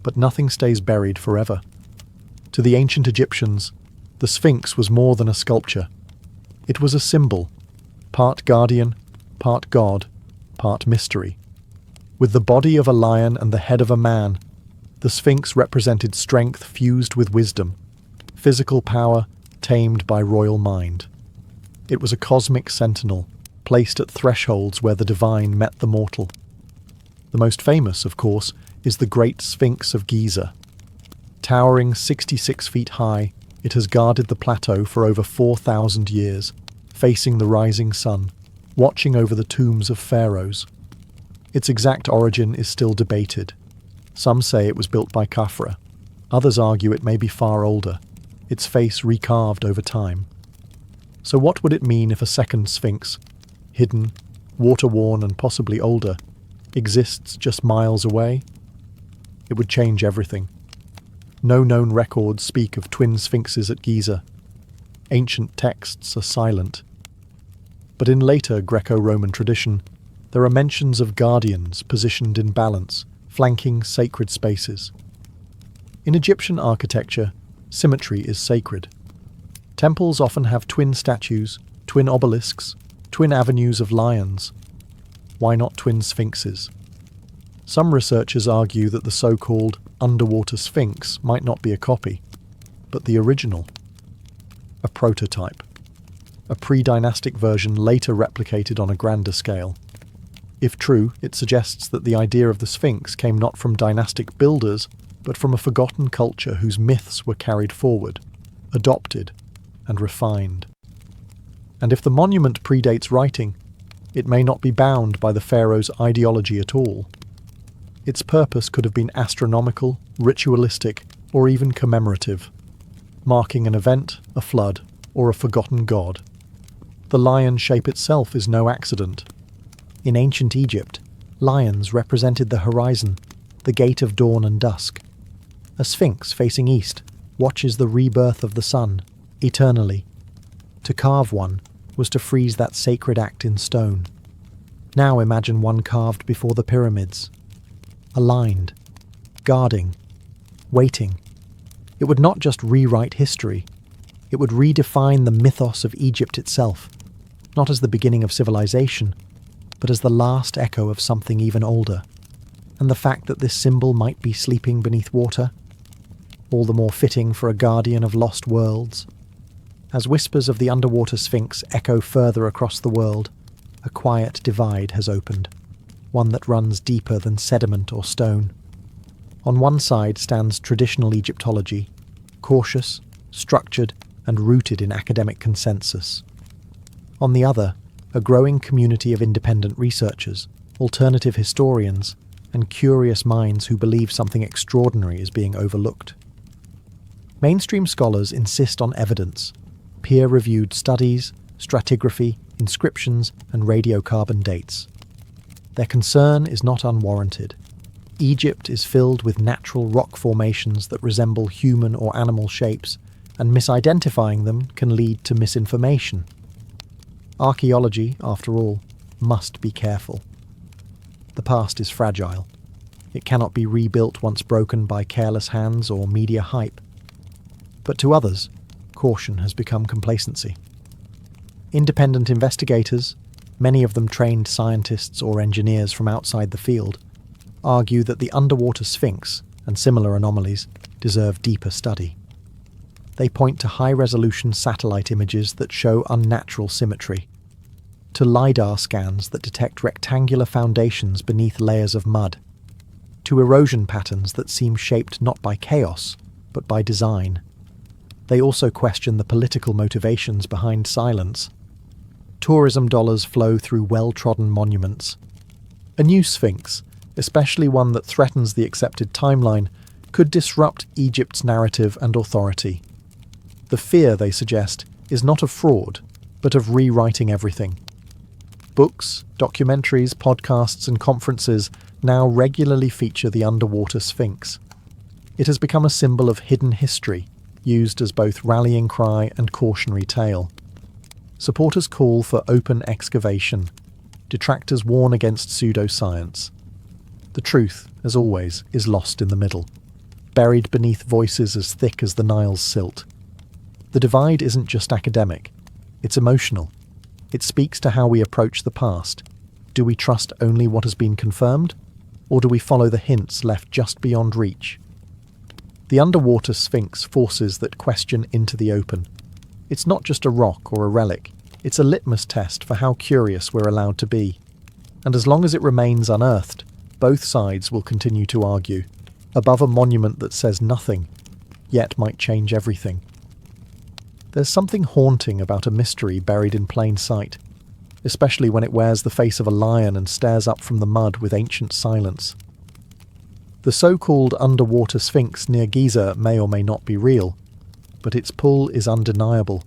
But nothing stays buried forever. To the ancient Egyptians, the Sphinx was more than a sculpture. It was a symbol, part guardian, part god, part mystery. With the body of a lion and the head of a man, The Sphinx represented strength fused with wisdom, physical power tamed by royal mind. It was a cosmic sentinel, placed at thresholds where the divine met the mortal. The most famous, of course, is the Great Sphinx of Giza. Towering 66 feet high, it has guarded the plateau for over 4,000 years, facing the rising sun, watching over the tombs of pharaohs. Its exact origin is still debated. Some say it was built by Khafra. Others argue it may be far older, its face recarved over time. So what would it mean if a second Sphinx, hidden, water-worn and possibly older, exists just miles away? It would change everything. No known records speak of twin sphinxes at Giza. Ancient texts are silent. But in later Greco-Roman tradition, there are mentions of guardians positioned in balance, flanking sacred spaces. In Egyptian architecture, symmetry is sacred. Temples often have twin statues, twin obelisks, twin avenues of lions. Why not twin sphinxes? Some researchers argue that the so-called underwater sphinx might not be a copy, but the original. A prototype. A pre-dynastic version later replicated on a grander scale. If true, it suggests that the idea of the Sphinx came not from dynastic builders, but from a forgotten culture whose myths were carried forward, adopted, and refined. And if the monument predates writing, it may not be bound by the pharaoh's ideology at all. Its purpose could have been astronomical, ritualistic, or even commemorative, marking an event, a flood, or a forgotten god. The lion shape itself is no accident. In ancient Egypt, lions represented the horizon, the gate of dawn and dusk. A sphinx facing east watches the rebirth of the sun, eternally. To carve one was to freeze that sacred act in stone. Now imagine one carved before the pyramids. Aligned, guarding, waiting. It would not just rewrite history, it would redefine the mythos of Egypt itself, not as the beginning of civilization, but as the last echo of something even older. And the fact that this symbol might be sleeping beneath water, all the more fitting for a guardian of lost worlds. As whispers of the underwater sphinx echo further across the world, a quiet divide has opened, one that runs deeper than sediment or stone. On one side stands traditional Egyptology, cautious, structured, and rooted in academic consensus. On the other, a growing community of independent researchers, alternative historians, and curious minds who believe something extraordinary is being overlooked. Mainstream scholars insist on evidence, peer-reviewed studies, stratigraphy, inscriptions, and radiocarbon dates. Their concern is not unwarranted. Egypt is filled with natural rock formations that resemble human or animal shapes, and misidentifying them can lead to misinformation. Archaeology, after all, must be careful. The past is fragile. It cannot be rebuilt once broken by careless hands or media hype. But to others, caution has become complacency. Independent investigators, many of them trained scientists or engineers from outside the field, argue that the underwater sphinx and similar anomalies deserve deeper study. They point to high-resolution satellite images that show unnatural symmetry, to LiDAR scans that detect rectangular foundations beneath layers of mud, to erosion patterns that seem shaped not by chaos, but by design. They also question the political motivations behind silence. Tourism dollars flow through well-trodden monuments. A new sphinx, especially one that threatens the accepted timeline, could disrupt Egypt's narrative and authority. The fear, they suggest, is not of fraud, but of rewriting everything. Books, documentaries, podcasts, and conferences now regularly feature the underwater sphinx. It has become a symbol of hidden history, used as both rallying cry and cautionary tale. Supporters call for open excavation. Detractors warn against pseudoscience. The truth, as always, is lost in the middle, buried beneath voices as thick as the Nile's silt. The divide isn't just academic, it's emotional. It speaks to how we approach the past. Do we trust only what has been confirmed, or do we follow the hints left just beyond reach? The underwater sphinx forces that question into the open. It's not just a rock or a relic, it's a litmus test for how curious we're allowed to be. And as long as it remains unearthed, both sides will continue to argue, above a monument that says nothing, yet might change everything. There's something haunting about a mystery buried in plain sight, especially when it wears the face of a lion and stares up from the mud with ancient silence. The so-called underwater sphinx near Giza may or may not be real, but its pull is undeniable.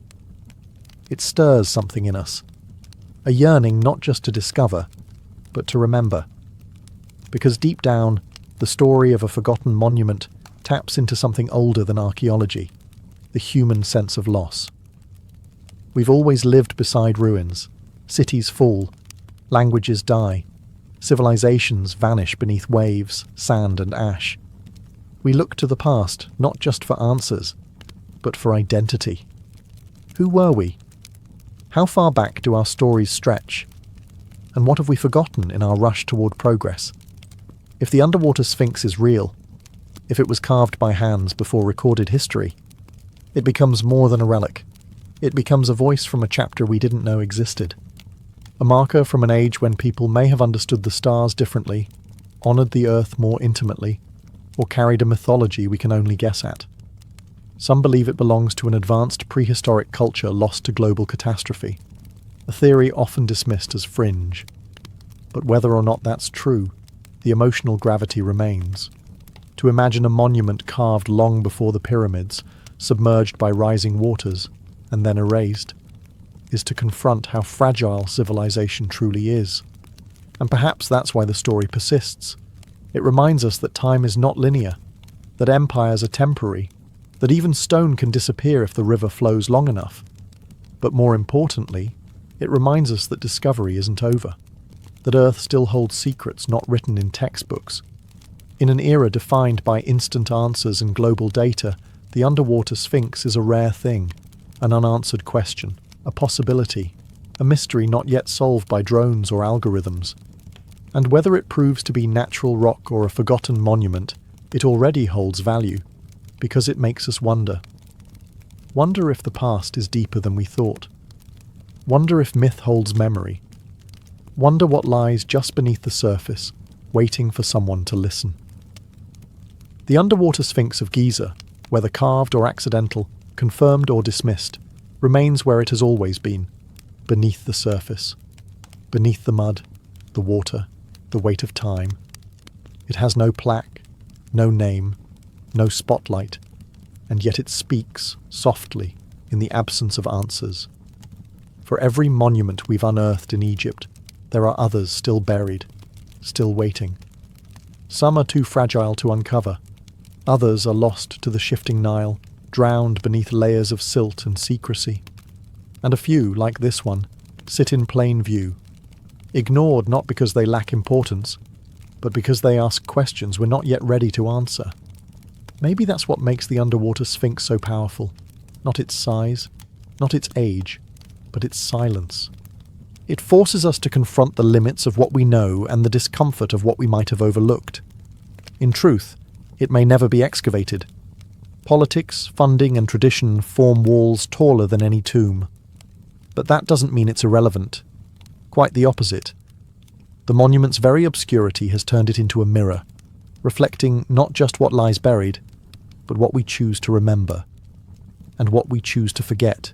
It stirs something in us, a yearning not just to discover, but to remember. Because deep down, the story of a forgotten monument taps into something older than archaeology, the human sense of loss. We've always lived beside ruins. Cities fall, languages die, civilizations vanish beneath waves, sand and ash. We look to the past not just for answers, but for identity. Who were we? How far back do our stories stretch? And what have we forgotten in our rush toward progress? If the underwater sphinx is real, if it was carved by hands before recorded history, it becomes more than a relic. It becomes a voice from a chapter we didn't know existed. A marker from an age when people may have understood the stars differently, honoured the earth more intimately, or carried a mythology we can only guess at. Some believe it belongs to an advanced prehistoric culture lost to global catastrophe, a theory often dismissed as fringe. But whether or not that's true, the emotional gravity remains. To imagine a monument carved long before the pyramids, submerged by rising waters, and then erased, is to confront how fragile civilization truly is. And perhaps that's why the story persists. It reminds us that time is not linear, that empires are temporary, that even stone can disappear if the river flows long enough. But more importantly, it reminds us that discovery isn't over, that Earth still holds secrets not written in textbooks. In an era defined by instant answers and global data, the underwater sphinx is a rare thing, an unanswered question, a possibility, a mystery not yet solved by drones or algorithms. And whether it proves to be natural rock or a forgotten monument, it already holds value, because it makes us wonder. Wonder if the past is deeper than we thought. Wonder if myth holds memory. Wonder what lies just beneath the surface, waiting for someone to listen. The underwater sphinx of Giza, whether carved or accidental, confirmed or dismissed, remains where it has always been, beneath the surface, beneath the mud, the water, the weight of time. It has no plaque, no name, no spotlight, and yet it speaks, softly, in the absence of answers. For every monument we've unearthed in Egypt, there are others still buried, still waiting. Some are too fragile to uncover. Others are lost to the shifting Nile, drowned beneath layers of silt and secrecy. And a few, like this one, sit in plain view, ignored not because they lack importance, but because they ask questions we're not yet ready to answer. Maybe that's what makes the underwater sphinx so powerful. Not its size, not its age, but its silence. It forces us to confront the limits of what we know and the discomfort of what we might have overlooked. In truth, it may never be excavated. Politics, funding, and tradition form walls taller than any tomb. But that doesn't mean it's irrelevant. Quite the opposite. The monument's very obscurity has turned it into a mirror, reflecting not just what lies buried, but what we choose to remember, and what we choose to forget.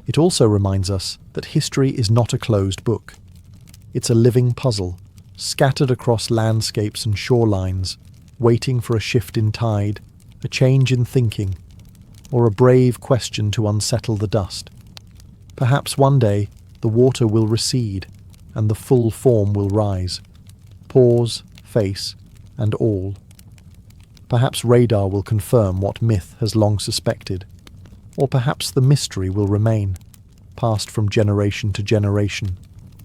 It also reminds us that history is not a closed book. It's a living puzzle, scattered across landscapes and shorelines, waiting for a shift in tide, a change in thinking, or a brave question to unsettle the dust. Perhaps one day the water will recede, and the full form will rise. Pause, face, and all. Perhaps radar will confirm what myth has long suspected, or perhaps the mystery will remain, passed from generation to generation,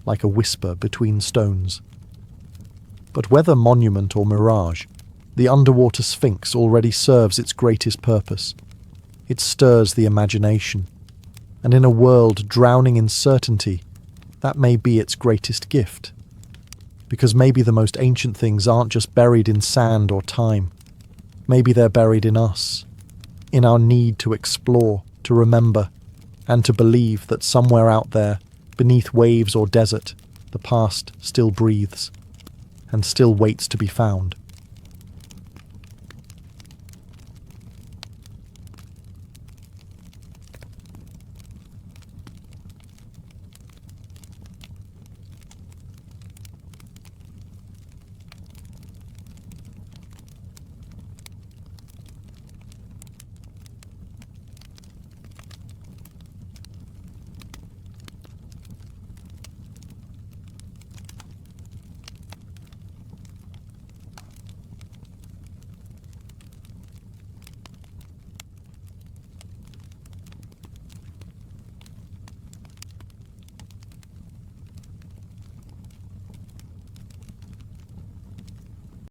like a whisper between stones. But whether monument or mirage, the underwater sphinx already serves its greatest purpose. It stirs the imagination, and in a world drowning in certainty, that may be its greatest gift. Because maybe the most ancient things aren't just buried in sand or time. Maybe they're buried in us, in our need to explore, to remember, and to believe that somewhere out there, beneath waves or desert, the past still breathes and still waits to be found.